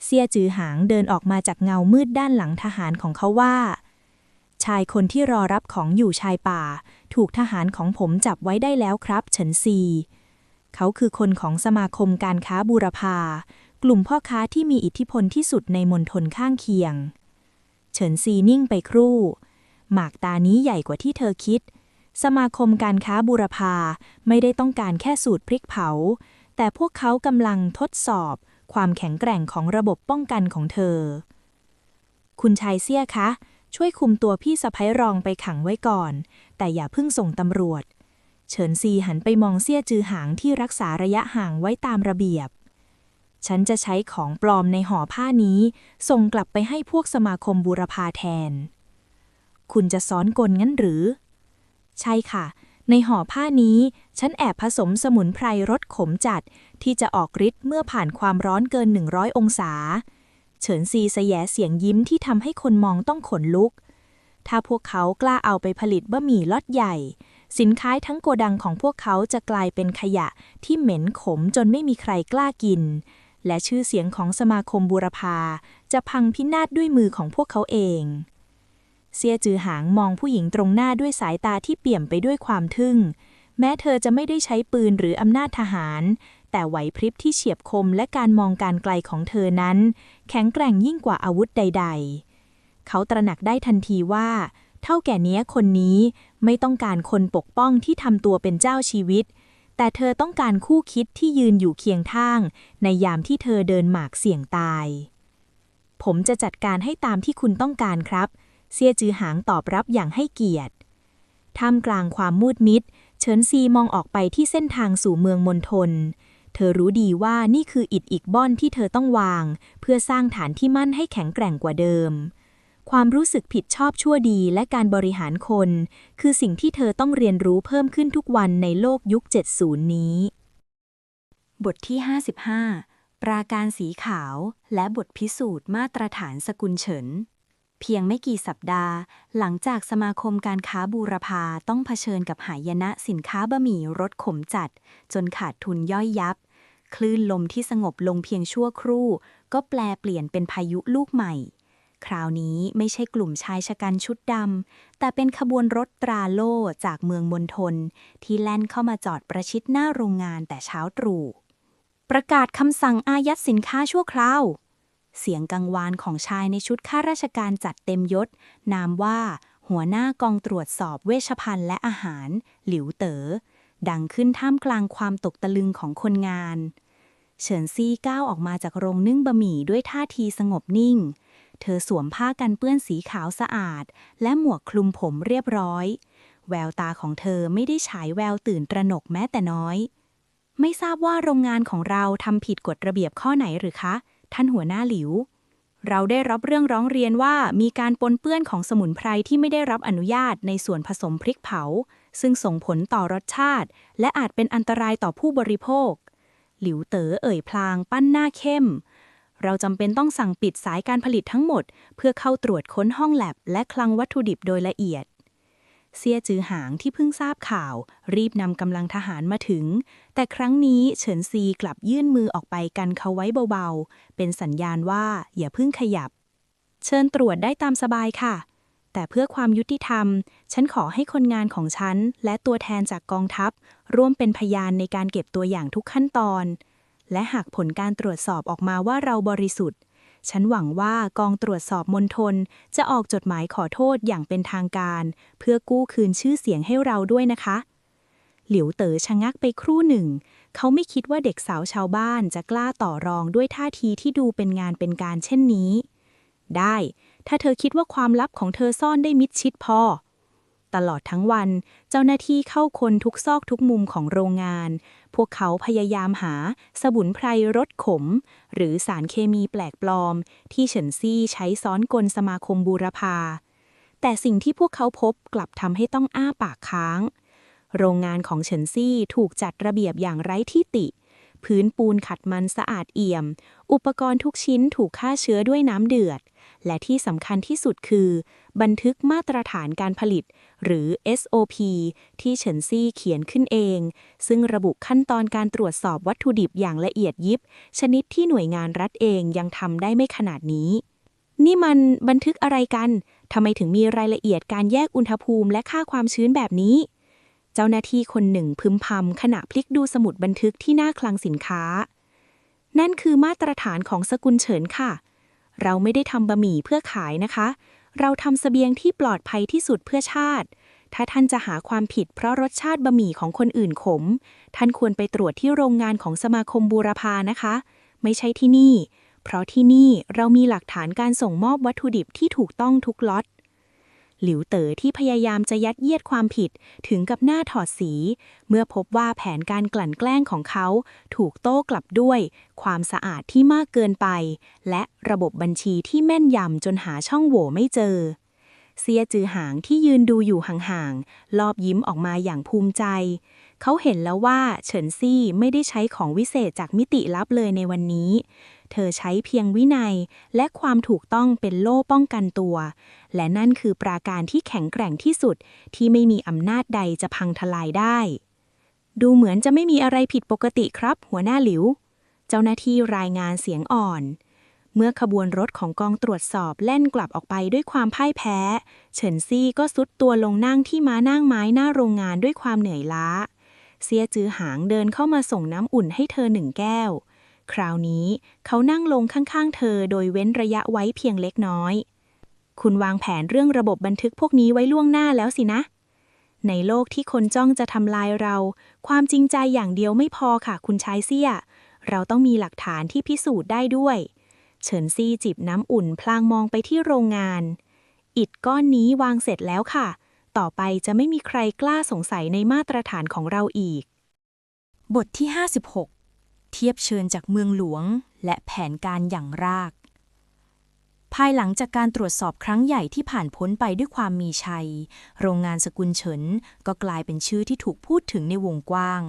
เซี่ยจือหางเดินออกมาจากเงามืดด้านหลังทหารของเขาว่า ชายคนที่รอรับของอยู่ชายป่า ถูกทหารของผมจับไว้ได้แล้วครับเฉินซี เขาคือคนของสมาคมการค้าบูรพากลุ่มพ่อค้าที่มีอิทธิพลที่สุดในมณฑลข้างเคียง เฉินซีนิ่งไปครู่ หมากตานี้ใหญ่กว่าที่เธอคิด สมาคมการค้าบูรพาไม่ได้ต้องการแค่สูตรพริกเผา แต่พวกเขากำลังทดสอบความแข็งแกร่งของระบบป้องกันของเธอ คุณชายเซี่ยคะ ช่วยคุมตัวพี่สะใภ้รองไปขังไว้ก่อน แต่อย่าเพิ่งส่งตำรวจ เฉินซีหันไปมองเซี่ยจือหางที่รักษาระยะห่างไว้ตามระเบียบ ฉันจะใช้ของปลอมในห่อผ้านี้ส่งกลับไปให้พวกสมาคมบูรพาแทน คุณจะซ้อนกลงั้นหรือ ใช่ค่ะ ในห่อผ้านี้ฉันแอบผสมสมุนไพรรสขมจัดที่จะออกฤทธิ์เมื่อผ่านความร้อนเกิน100องศา เฉินซีแสยเสียงยิ้มที่ทำให้คนมองต้องขนลุก ถ้าพวกเขากล้าเอาไปผลิตบะหมี่ล็อตใหญ่ สินค้าทั้งโกดังของพวกเขาจะกลายเป็นขยะที่เหม็นขมจนไม่มีใครกล้ากิน และชื่อเสียงของสมาคมบูรพาจะพังพินาศด้วยมือของพวกเขาเอง เซี่ยจือหางมองผู้หญิงตรงหน้าด้วยสายตาที่เปี่ยมไปด้วยความทึ่ง แม้เธอจะไม่ได้ใช้ปืนหรืออำนาจทหาร แต่ไหวพริบที่เฉียบคมและการมองการไกลของเธอนั้น แข็งแกร่งยิ่งกว่าอาวุธใดๆ เขาตระหนักได้ทันทีว่า เท่าแก่เนี้ยคนนี้ไม่ต้องการคนปกป้องที่ทำตัวเป็นเจ้าชีวิต แต่เธอต้องการคู่คิดที่ยืนอยู่เคียงข้างในยามที่เธอเดินหมากเสี่ยงตาย ผมจะจัดการให้ตามที่คุณต้องการครับ เซี่ยจือหางตอบรับอย่างให้เกียรติ ท่ามกลางความมืดมิด เฉินซีมองออกไปที่เส้นทางสู่เมืองมณฑล เธอรู้ดีว่านี่คืออิฐอีกบ้อนที่เธอต้องวาง เพื่อสร้างฐานที่มั่นให้แข็งแกร่งกว่าเดิม ความรู้สึกผิดชอบชั่วดีและการบริหารคน คือสิ่งที่เธอต้องเรียนรู้เพิ่มขึ้นทุกวันในโลกยุค 70 นี้ บทที่ 55 ปราการสีขาวและบทพิสูจน์มาตรฐานสกุลเฉิน เพียงไม่กี่สัปดาห์หลังจากสมาคมการค้าบูรพาต้องเผชิญกับหายนะสินค้าบะหมี่รสขมจัดจนขาดทุนย่อยยับ คลื่นลมที่สงบลงเพียงชั่วครู่ก็แปลเปลี่ยนเป็นพายุลูกใหม่ คราวนี้ไม่ใช่กลุ่มชายชะกันชุดดำแต่เป็นขบวนรถตราโล่จากเมืองมณฑลที่แล่นเข้ามาจอดประชิดหน้าโรงงานแต่เช้าตรู่ประกาศคำสั่งอายัดสินค้าชั่วคราว เสียงกังวานของชายในชุดข้าราชการจัดเต็มยศนามว่าหัวหน้ากองตรวจสอบเวชภัณฑ์และอาหารหลิวเต๋อดังขึ้นท่ามกลางความตกตะลึงของคนงาน เฉินซี่ก้าวออกมาจากโรงนึ่งบะหมี่ด้วยท่าทีสงบนิ่ง เธอสวมผ้ากันเปื้อนสีขาวสะอาดและหมวกคลุมผมเรียบร้อยแววตาของเธอไม่ได้ฉายแววตื่นตระหนกแม้แต่น้อยไม่ทราบว่าโรงงานของเราทำผิดกฎระเบียบข้อไหนหรือคะ ท่านหัวหน้าหลิวเราได้รับเรื่องร้องเรียนว่ามีการปนเปื้อนของสมุนไพรที่ไม่ได้รับอนุญาตในส่วนผสมพริกเผาซึ่งส่งผลต่อรสชาติและอาจเป็นอันตรายต่อผู้บริโภคหลิวเต๋อเอ่ยพลางปั้นหน้าเข้มเราจำเป็นต้องสั่งปิดสายการผลิตทั้งหมดเพื่อเข้าตรวจค้นห้องแลบและคลังวัตถุดิบโดยละเอียดเซี่ยจือหางที่เพิ่งทราบข่าวรีบนำกำลังทหารมาถึงแต่ครั้งนี้เฉินซีกลับยื่นมือออกไปกันเขาไว้เบาๆเป็นสัญญาณว่าอย่าเพิ่งขยับเชิญตรวจได้ตามสบายค่ะแต่เพื่อความยุติธรรมฉันขอให้คนงานของฉันและตัวแทนจากกองทัพร่วมเป็นพยานในการเก็บตัวอย่างทุกขั้นตอนและหากผลการตรวจสอบออกมาว่าเราบริสุทธิ์ฉันหวังว่ากองตรวจสอบมณฑลจะออกจดหมายขอโทษอย่างเป็นทางการเพื่อกู้คืนชื่อเสียงให้เราด้วยนะคะหลิวเต๋อชะงักไปครู่หนึ่งเขาไม่คิดว่าเด็กสาวชาวบ้านจะกล้าต่อรองด้วยท่าทีที่ดูเป็นงานเป็นการเช่นนี้ได้ถ้าเธอคิดว่าความลับของเธอซ่อนได้มิดชิดพอตลอดทั้งวันเจ้าหน้าที่เข้าค้นทุกซอกทุกมุมของโรงงานพวกเขาพยายามหาสมุนไพรรสขมหรือสารเคมีแปลกปลอมที่เฉินซี่ใช้ซ้อนกลสมาคมบูรพาแต่สิ่งที่พวกเขาพบกลับทำให้ต้องอ้าปากค้างโรงงานของเฉินซี่ถูกจัดระเบียบอย่างไร้ที่ติพื้นปูนขัดมันสะอาดเอี่ยมอุปกรณ์ทุกชิ้นถูกฆ่าเชื้อด้วยน้ำเดือดและที่สำคัญที่สุดคือบันทึกมาตรฐานการผลิตหรือ SOP ที่เฉินซี่เขียนขึ้นเองซึ่งระบุขั้นตอนการตรวจสอบวัตถุดิบอย่างละเอียดยิบชนิดที่หน่วยงานรัฐเองยังทำได้ไม่ขนาดนี้นี่มันบันทึกอะไรกันทำไมถึงมีรายละเอียดการแยกอุณหภูมิและค่าความชื้นแบบนี้เจ้าหน้าที่คนหนึ่งพึมพำขณะพลิกดูสมุดบันทึกที่หน้าคลังสินค้านั่นคือมาตรฐานของสกุลเฉินค่ะเราไม่ได้ทำบะหมี่เพื่อขายนะคะเราทำเสบียงที่ปลอดภัยที่สุดเพื่อชาติถ้าท่านจะหาความผิดเพราะรสชาติบะหมี่ของคนอื่นขมท่านควรไปตรวจที่โรงงานของสมาคมบูรพานะคะไม่ใช่ที่นี่เพราะที่นี่เรามีหลักฐานการส่งมอบวัตถุดิบที่ถูกต้องทุกล็อตหลิวเต๋อที่พยายามจะยัดเยียดความผิดถึงกับหน้าถอดสีเมื่อพบว่าแผนการกลั่นแกล้งของเขาถูกโต้กลับด้วยความสะอาดที่มากเกินไปและระบบบัญชีที่แม่นยำจนหาช่องโหว่ไม่เจอเซียจือหางที่ยืนดูอยู่ห่างๆลอบยิ้มออกมาอย่างภูมิใจเขาเห็นแล้วว่าเฉินซี่ไม่ได้ใช้ของวิเศษจากมิติลับเลยในวันนี้เธอใช้เพียงวินัยและความถูกต้องเป็นโล่ป้องกันตัวและนั่นคือปราการที่แข็งแกร่งที่สุดที่ไม่มีอำนาจใดจะพังทลายได้ดูเหมือนจะไม่มีอะไรผิดปกติครับหัวหน้าหลิวเจ้าหน้าที่รายงานเสียงอ่อนเมื่อขบวนรถของกองตรวจสอบแล่นกลับออกไปด้วยความพ่ายแพ้เฉินซี่ก็ซุดตัวลงนั่งที่ม้านั่งไม้หน้าโรงงานด้วยความเหนื่อยล้าเซียจือหางเดินเข้ามาส่งน้ำอุ่นให้เธอ1 แก้วคราวนี้เขานั่งลงข้างๆเธอโดยเว้นระยะไว้เพียงเล็กน้อยคุณวางแผนเรื่องระบบบันทึกพวกนี้ไว้ล่วงหน้าแล้วสินะในโลกที่คนจ้องจะทำลายเราความจริงใจอย่างเดียวไม่พอค่ะคุณชายเซี่ยเราต้องมีหลักฐานที่พิสูจน์ได้ด้วยเฉินซี่จิบน้ำอุ่นพลางมองไปที่โรงงานอิฐก้อนนี้วางเสร็จแล้วค่ะต่อไปจะไม่มีใครกล้าสงสัยในมาตรฐานของเราอีกบทที่56เทียบเชิญจากเมืองหลวงและแผนการอย่างรากภายหลังจากการตรวจสอบครั้งใหญ่ที่ผ่านพ้นไปด้วยความมีชัยโรงงานสกุลเฉินก็กลายเป็นชื่อที่ถูกพูดถึงในวงกว้าง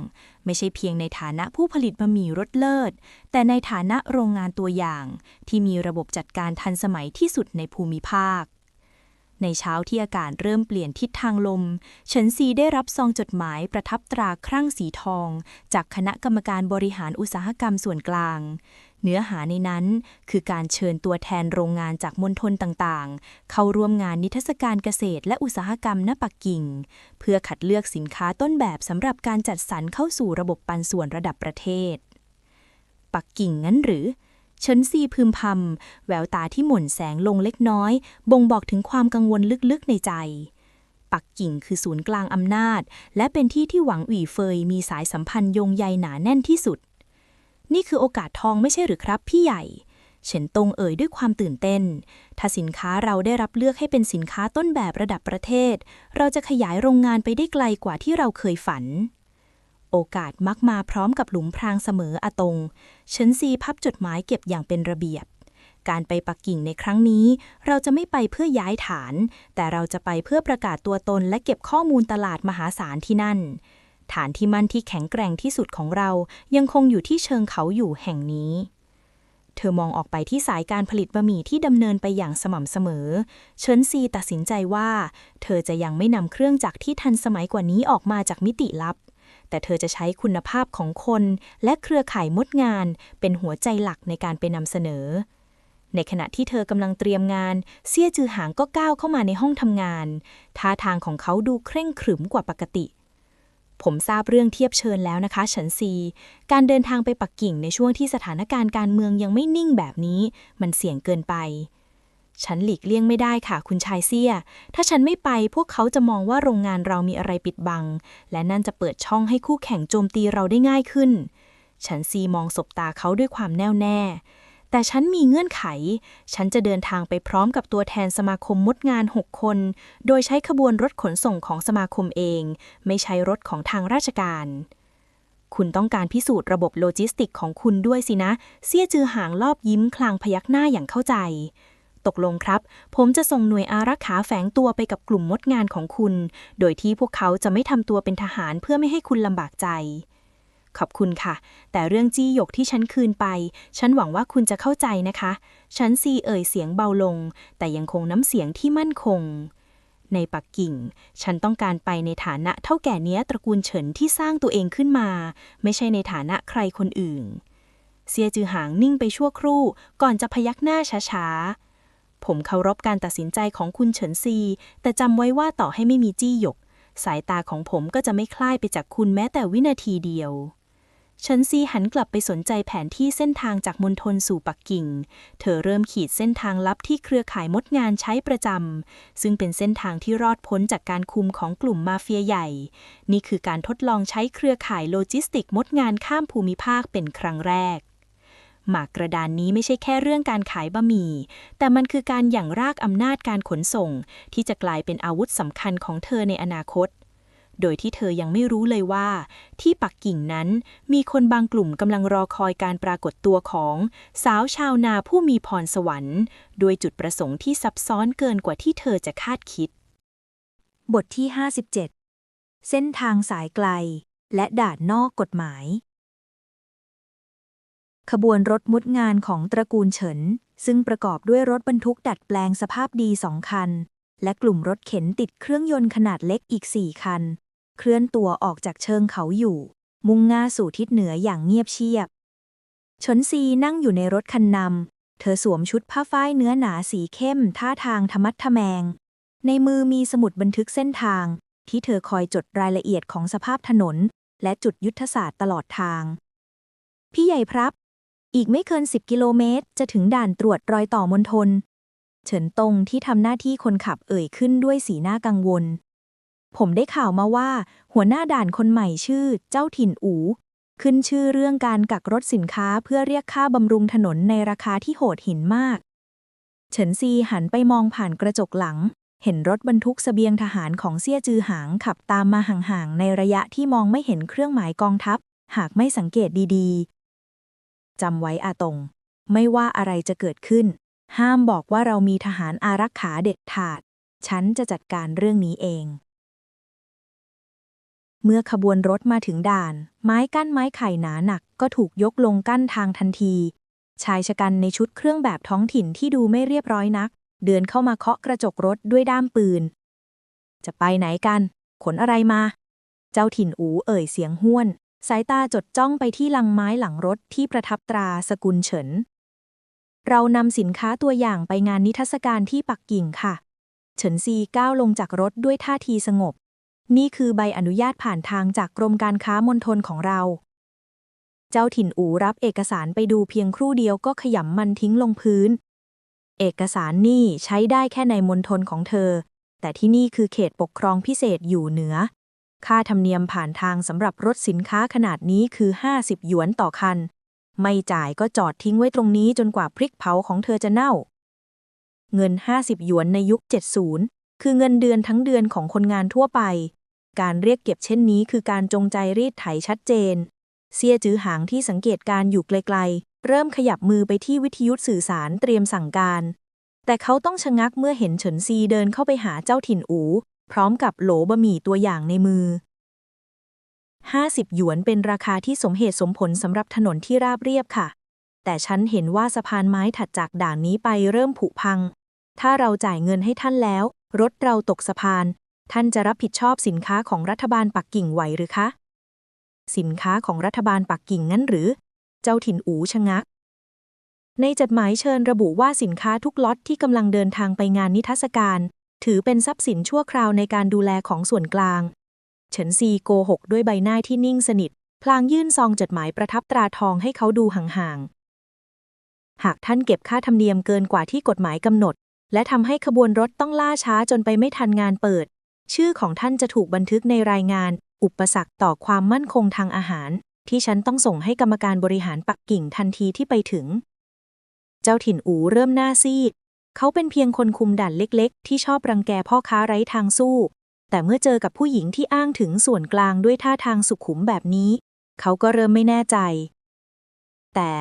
ไม่ใช่เพียงในฐานะผู้ผลิตบะหมี่รสเลิศแต่ในฐานะโรงงานตัวอย่างที่มีระบบจัดการทันสมัยที่สุดในภูมิภาคในเช้าที่อากาศเริ่มเปลี่ยนทิศทางลมเฉินซีได้รับซองจดหมายประทับตราครั่งสีทองจากคณะกรรมการบริหารอุตสาหกรรมส่วนกลางเนื้อหาในนั้นคือการเชิญตัวแทนโรงงานจากมณฑลต่างๆเข้าร่วมงานนิทรรศการเกษตรและอุตสาหกรรมณปักกิ่งเพื่อคัดเลือกสินค้าต้นแบบสำหรับการจัดสรรเข้าสู่ระบบปันส่วนระดับประเทศปักกิ่งงั้นหรือเฉินซีพึมพำแววตาที่หม่นแสงลงเล็กน้อยบ่งบอกถึงความกังวลลึกๆในใจปักกิ่งคือศูนย์กลางอำนาจและเป็นที่ที่หวังอี่เฟยมีสายสัมพันธ์โยงใยหนาแน่นที่สุดนี่คือโอกาสทองไม่ใช่หรือครับพี่ใหญ่เฉินตงเอ่ยด้วยความตื่นเต้นถ้าสินค้าเราได้รับเลือกให้เป็นสินค้าต้นแบบระดับประเทศเราจะขยายโรงงานไปได้ไกลกว่าที่เราเคยฝัน โอกาสมักมาพร้อมกับหลุมพรางเสมออาตงเฉินซีพับจดหมายเก็บอย่างเป็นระเบียบการไปปักกิ่งในครั้งนี้เราจะไม่ไปเพื่อย้ายฐานแต่เราจะไปเพื่อประกาศตัวตนและเก็บข้อมูลตลาดมหาศาลที่นั่นฐานที่มั่นที่แข็งแกร่งที่สุดของเรายังคงอยู่ที่เชิงเขาอยู่แห่งนี้เธอมองออกไปที่สายการผลิตบะหมี่ที่ดำเนินไปอย่างสม่ำเสมอเฉินซีตัดสินใจว่าเธอจะยังไม่นำเครื่องจักรที่ทันสมัยกว่านี้ออกมาจากมิติลับแต่เธอจะใช้คุณภาพของคนและเครือข่ายมดงานเป็นหัวใจหลักในการไปนำเสนอในขณะที่เธอกำลังเตรียมงานเซี่ยจือหางก็ก้าวเข้ามาในห้องทำงานท่าทางของเขาดูเคร่งขรึมกว่าปกติผมทราบเรื่องเทียบเชิญแล้วนะคะเฉินซีการเดินทางไปปักกิ่งในช่วงที่สถานการณ์การเมืองยังไม่นิ่งแบบนี้มันเสี่ยงเกินไปฉันหลีกเลี่ยงไม่ได้ค่ะคุณชายเซี่ยถ้าฉันไม่ไปพวกเขาจะมองว่าโรงงานเรามีอะไรปิดบังและนั่นจะเปิดช่องให้คู่แข่งโจมตีเราได้ง่ายขึ้นเฉินซีมองสบตาเขาด้วยความแน่วแน่แต่ฉันมีเงื่อนไขฉันจะเดินทางไปพร้อมกับตัวแทนสมาคมมดงาน6 คนโดยใช้ขบวนรถขนส่งของสมาคมเองไม่ใช้รถของทางราชการคุณต้องการพิสูจน์ระบบโลจิสติกของคุณด้วยสินะเซี่ยจือหางลอบยิ้มคลางพยักหน้าอย่างเข้าใจตกลงครับผมจะส่งหน่วยอารักขาแฝงตัวไปกับกลุ่มมดงานของคุณโดยที่พวกเขาจะไม่ทำตัวเป็นทหารเพื่อไม่ให้คุณลำบากใจขอบคุณค่ะแต่เรื่องจี้หยกที่ฉันคืนไปฉันหวังว่าคุณจะเข้าใจนะคะฉันซีเอ่ยเสียงเบาลงแต่ยังคงน้ำเสียงที่มั่นคงในปักกิ่งฉันต้องการไปในฐานะเท่าแก่เนี้ยตระกูลเฉินที่สร้างตัวเองขึ้นมาไม่ใช่ในฐานะใครคนอื่นเซี่ยจือหางนิ่งไปชั่วครู่ก่อนจะพยักหน้าช้าๆผมเคารพการตัดสินใจของคุณเฉินซีแต่จำไว้ว่าต่อให้ไม่มีจี้หยกสายตาของผมก็จะไม่คลายไปจากคุณแม้แต่วินาทีเดียวเฉินซีหันกลับไปสนใจแผนที่เส้นทางจากมณฑลสู่ปักกิ่งเธอเริ่มขีดเส้นทางลับที่เครือข่ายมดงานใช้ประจำซึ่งเป็นเส้นทางที่รอดพ้นจากการคุมของกลุ่มมาเฟียใหญ่นี่คือการทดลองใช้เครือข่ายโลจิสติกมดงานข้ามภูมิภาคเป็นครั้งแรกหมากกระดานนี้ไม่ใช่แค่เรื่องการขายบะหมี่แต่มันคือการหยั่งรากอำนาจการขนส่งที่จะกลายเป็นอาวุธสำคัญของเธอในอนาคตโดยที่เธอยังไม่รู้เลยว่าที่ปักกิ่งนั้นมีคนบางกลุ่มกำลังรอคอยการปรากฏตัวของสาวชาวนาผู้มีพรสวรรค์ด้วยจุดประสงค์ที่ซับซ้อนเกินกว่าที่เธอจะคาดคิดบทที่ 57 เส้นทางสายไกลและด่านนอกกฎหมายขบวนรถมุดงานของตระกูลเฉินซึ่งประกอบด้วยรถบรรทุกดัดแปลงสภาพดี2 คันและกลุ่มรถเข็นติดเครื่องยนต์ขนาดเล็กอีก4 คันเคลื่อนตัวออกจากเชิงเขาอยู่มุ่งหน้าสู่ทิศเหนืออย่างเงียบเชียบเฉินซีนั่งอยู่ในรถคันนำเธอสวมชุดผ้าฝ้ายเนื้อหนาสีเข้มท่าทางทะมัดทะแมงในมือมีสมุดบันทึกเส้นทางที่เธอคอยจดรายละเอียดของสภาพถนนและจุดยุทธศาสตร์ตลอดทางพี่ใหญ่ครับอีกไม่เกิน10 กิโลเมตรจะถึงด่านตรวจรอยต่อมณฑลเฉินตงที่ทำหน้าที่คนขับเอ่ยขึ้นด้วยสีหน้ากังวลผมได้ข่าวมาว่าหัวหน้าด่านคนใหม่ชื่อเจ้าถิ่นอูขึ้นชื่อเรื่องการกักรถสินค้าเพื่อเรียกค่าบำรุงถนนในราคาที่โหดหินมากเฉินซีหันไปมองผ่านกระจกหลังเห็นรถบรรทุกเสบียงทหารของเซี่ยจือหางขับตามมาห่างๆในระยะที่มองไม่เห็นเครื่องหมายกองทัพหากไม่สังเกตดีๆจำไว้อาตงไม่ว่าอะไรจะเกิดขึ้นห้ามบอกว่าเรามีทหารอารักขาเด็ดขาดฉันจะจัดการเรื่องนี้เองเมื่อขบวนรถมาถึงด่านไม้กั้นไม้ไผ่หนาหนักก็ถูกยกลงกั้นทางทันทีชายชะกันในชุดเครื่องแบบท้องถิ่นที่ดูไม่เรียบร้อยนักเดินเข้ามาเคาะกระจกรถด้วยด้ามปืนจะไปไหนกันขนอะไรมาเจ้าถิ่นอูเอ่ยเสียงห้วนสายตาจดจ้องไปที่ลังไม้หลังรถที่ประทับตราสกุลเฉินเรานำสินค้าตัวอย่างไปงานนิทรรศการที่ปักกิ่งค่ะเฉินซีก้าวลงจากรถด้วยท่าทีสงบนี่คือใบอนุญาตผ่านทางจากกรมการค้ามณฑลของเราเจ้าถิ่นอูรับเอกสารไปดูเพียงครู่เดียวก็ขยำมันทิ้งลงพื้นเอกสารนี่ใช้ได้แค่ในมณฑลของเธอแต่ที่นี่คือเขตปกครองพิเศษอยู่เหนือค่าธรรมเนียมผ่านทางสำหรับรถสินค้าขนาดนี้คือ50 หยวนต่อคันไม่จ่ายก็จอดทิ้งไว้ตรงนี้จนกว่าพริกเผาของเธอจะเน่าเงิน50 หยวนในยุค70คือเงินเดือนทั้งเดือนของคนงานทั่วไป การเรียกเก็บเช่นนี้คือการจงใจรีดไถชัดเจนเซี่ยจือหางที่สังเกตการอยู่ไกลๆเริ่มขยับมือไปที่วิทยุสื่อสารเตรียมสั่งการแต่เขาต้องชะงักเมื่อเห็นเฉินซีเดินเข้าไปหาเจ้าถิ่นอูพร้อมกับโหลบะหมี่ตัวอย่างในมือ50 หยวนเป็นราคาที่สมเหตุสมผลสำหรับถนนที่ราบเรียบค่ะแต่ฉันเห็นว่าสะพานไม้ถัดจากด่านนี้ไปเริ่มผุพังถ้าเราจ่ายเงินให้ท่านแล้วรถเราตกสะพานท่านจะรับผิดชอบสินค้าของรัฐบาลปักกิ่งไหวหรือคะสินค้าของรัฐบาลปักกิ่งงั้นหรือเจ้าถิ่นอูชะงักในจดหมายเชิญระบุว่าสินค้าทุกล็อตที่กำลังเดินทางไปงานนิทรรศการถือเป็นทรัพย์สินชั่วคราวในการดูแลของส่วนกลางเฉินซีโกหกด้วยใบหน้าที่นิ่งสนิทพลางยื่นซองจดหมายประทับตราทองให้เขาดูห่างๆหากท่านเก็บค่าธรรมเนียมเกินกว่าที่กฎหมายกำหนดและทำให้ขบวนรถต้องล่าช้าจนไปไม่ทันงานเปิดชื่อของท่านจะถูกบันทึกในรายงานอุปสรรคต่อความมั่นคงทางอาหารที่ฉันต้องส่งให้กรรมการบริหารปักกิ่งทันทีที่ไปถึงเจ้าถิ่นอูเริ่มหน้าซีดเขาเป็นเพียงคนคุมด่านเล็กๆที่ชอบรังแกพ่อค้าไร้ทางสู้แต่เมื่อเจอกับผู้หญิงที่อ้างถึงส่วนกลางด้วยท่าทางสุขุมแบบนี้เขาก็เริ่มไม่แน่ใจแต่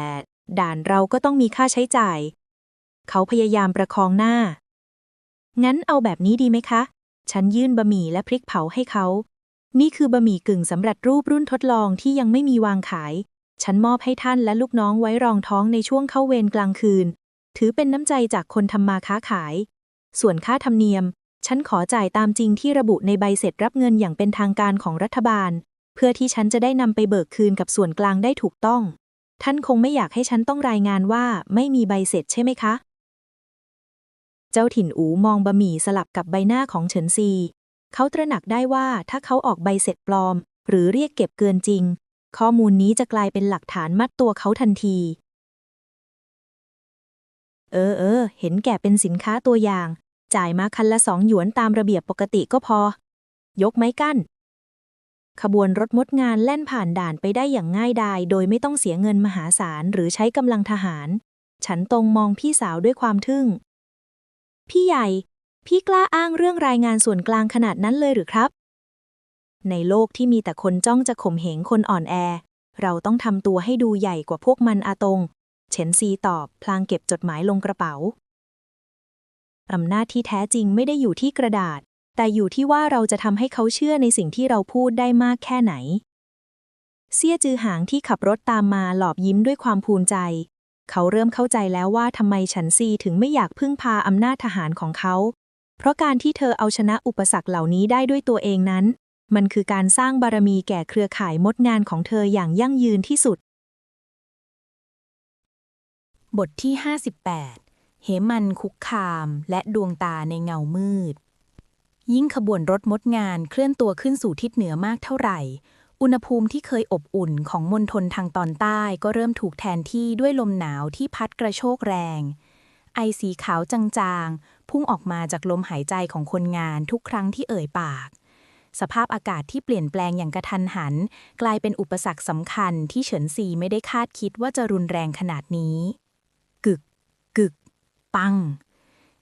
ด่านเราก็ต้องมีค่าใช้จ่ายเขาพยายามประคองหน้างั้นเอาแบบนี้ดีไหมคะฉันยื่นบะหมี่และพริกเผาให้เขานี่คือบะหมี่กึ่งสำเร็จรูปรุ่นทดลองที่ยังไม่มีวางขายฉันมอบให้ท่านและลูกน้องไว้รองท้องในช่วงเข้าเวรกลางคืนถือเป็นน้ำใจจากคนทำมาค้าขายส่วนค่าธรรมเนียมฉันขอจ่ายตามจริงที่ระบุในใบเสร็จรับเงินอย่างเป็นทางการของรัฐบาลเพื่อที่ฉันจะได้นำไปเบิกคืนกับส่วนกลางได้ถูกต้องท่านคงไม่อยากให้ฉันต้องรายงานว่าไม่มีใบเสร็จใช่ไหมคะเจ้าถิ่นอูมองบะหมี่สลับกับใบหน้าของเฉินซีเขาตระหนักได้ว่าถ้าเขาออกใบเสร็จปลอมหรือเรียกเก็บเกินจริงข้อมูลนี้จะกลายเป็นหลักฐานมัดตัวเขาทันทีเห็นแก่เป็นสินค้าตัวอย่างจ่ายมาคันละ2 หยวนตามระเบียบปกติก็พอยกไม้กั้นขบวนรถมดงานแล่นผ่านด่านไปได้อย่างง่ายดายโดยไม่ต้องเสียเงินมหาศาลหรือใช้กำลังทหารฉันตรงมองพี่สาวด้วยความทึ่งพี่ใหญ่พี่กล้าอ้างเรื่องรายงานส่วนกลางขนาดนั้นเลยหรือครับในโลกที่มีแต่คนจ้องจะข่มเหงคนอ่อนแอเราต้องทำตัวให้ดูใหญ่กว่าพวกมันอาตงเฉินซีตอบพลางเก็บจดหมายลงกระเป๋าอำนาจที่แท้จริงไม่ได้อยู่ที่กระดาษแต่อยู่ที่ว่าเราจะทำให้เขาเชื่อในสิ่งที่เราพูดได้มากแค่ไหนเซี่ยจือหางที่ขับรถตามมาหลอบยิ้มด้วยความภูมิใจเขาเริ่มเข้าใจแล้วว่าทำไมฉันซีถึงไม่อยากพึ่งพาอำนาจทหารของเขาเพราะการที่เธอเอาชนะอุปสรรคเหล่านี้ได้ด้วยตัวเองนั้นมันคือการสร้างบารมีแก่เครือข่ายมดงานของเธออย่างยั่งยืนที่สุดบทที่ 58 เหมันคุกคามและดวงตาในเงามืดยิ่งขบวนรถมดงานเคลื่อนตัวขึ้นสู่ทิศเหนือมากเท่าไหร่อุณหภูมิที่เคยอบอุ่นของมณฑลทางตอนใต้ก็เริ่มถูกแทนที่ด้วยลมหนาวที่พัดกระโชกแรงไอสีขาวจางๆพุ่งออกมาจากลมหายใจของคนงานทุกครั้งที่เอ่ยปากสภาพอากาศที่เปลี่ยนแปลงอย่างกระทันหันกลายเป็นอุปสรรคสำคัญที่เฉินซีไม่ได้คาดคิดว่าจะรุนแรงขนาดนี้กึกกึกปัง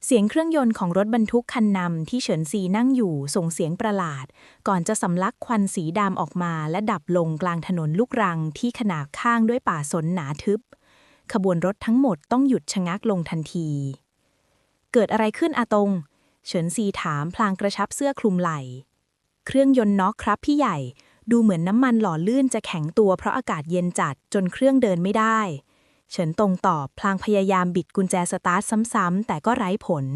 เสียงเครื่องยนต์ของรถบรรทุกคันนำที่เฉินซีนั่งอยู่ส่งเสียงประหลาดก่อนจะสำลักควันสีดำออกมาและดับลงกลางถนนลูกรังที่ขนานข้างด้วยป่าสนหนาทึบขบวนรถทั้งหมดต้องหยุดชะงักลงทันทีเกิดอะไรขึ้นอาตงเฉินซีถามพลางกระชับเสื้อคลุมไหล่เครื่องยนต์น็อกครับพี่ใหญ่ดูเหมือนน้ำมันหล่อลื่นจะแข็งตัวเพราะอากาศเย็นจัดจนเครื่องเดินไม่ได้เฉินตงตอบพลางพยายามบิดกุญแจสตาร์ทซ้ำๆแต่ก็ไร้ผล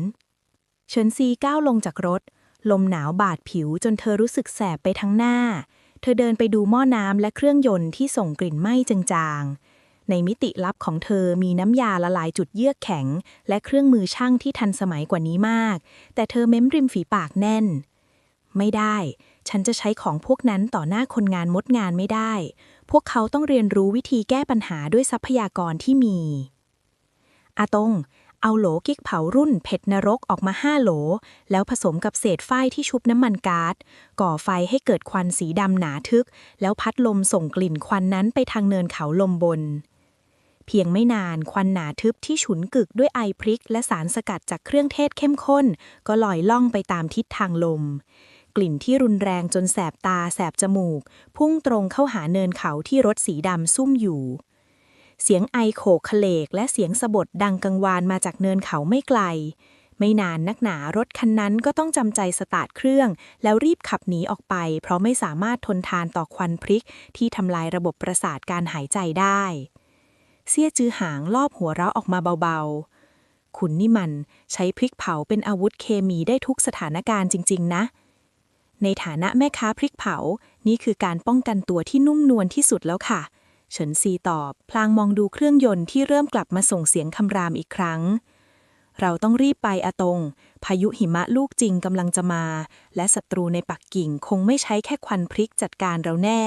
เฉินซีก้าวลงจากรถลมหนาวบาดผิวจนเธอรู้สึกแสบไปทั้งหน้าเธอเดินไปดูหม้อน้ำและเครื่องยนต์ที่ส่งกลิ่นไหม้จางๆในมิติลับของเธอมีน้ำยาละลายจุดเยือกแข็งและเครื่องมือช่างที่ทันสมัยกว่านี้มากแต่เธอเม้มริมฝีปากแน่นไม่ได้ฉันจะใช้ของพวกนั้นต่อหน้าคนงานมดงานไม่ได้พวกเขาต้องเรียนรู้วิธีแก้ปัญหาด้วยทรัพยากรที่มีอาตงเอาโหลกิ๊กเผารุ่นเผ็ดนรกออกมา5 โหลแล้วผสมกับเศษฝ้ายที่ชุบน้ำมันก๊าซก่อไฟให้เกิดควันสีดำหนาทึกแล้วพัดลมส่งกลิ่นควันนั้นไปทางเนินเขาลมบนเพียงไม่นานควันหนาทึบที่ฉุนกึกด้วยไอพริกและสารสกัดจากเครื่องเทศเข้มข้นก็ลอยล่องไปตามทิศทางลม กลิ่นที่รุนแรงจนแสบตาแสบจมูกพุ่งตรงเข้าหาเนินเขาที่รถสีดำซุ่มอยู่เสียงไอโขกเขลกและเสียงสะบดดังกังวานมาจากเนินเขาไม่ไกลไม่นานนักหนารถคันนั้นก็ต้องจำใจสตาร์ทเครื่องแล้วรีบขับหนีออกไปเพราะไม่สามารถทนทานต่อควันพริกที่ทำลายระบบประสาทการหายใจได้เซี่ยจือหางลอบหัวเราะออกมาเบาๆคุณนี่มันใช้พริกเผาเป็นอาวุธเคมีได้ทุกสถานการณ์จริงๆนะในฐานะแม่ค้าพริกเผานี่คือการป้องกันตัวที่นุ่มนวลที่สุดแล้วค่ะเฉินซีตอบพลางมองดูเครื่องยนต์ที่เริ่มกลับมาส่งเสียงคำรามอีกครั้งเราต้องรีบไปอาตงพายุหิมะลูกจริงกำลังจะมาและศัตรูในปักกิ่งคงไม่ใช้แค่ควันพริกจัดการเราแน่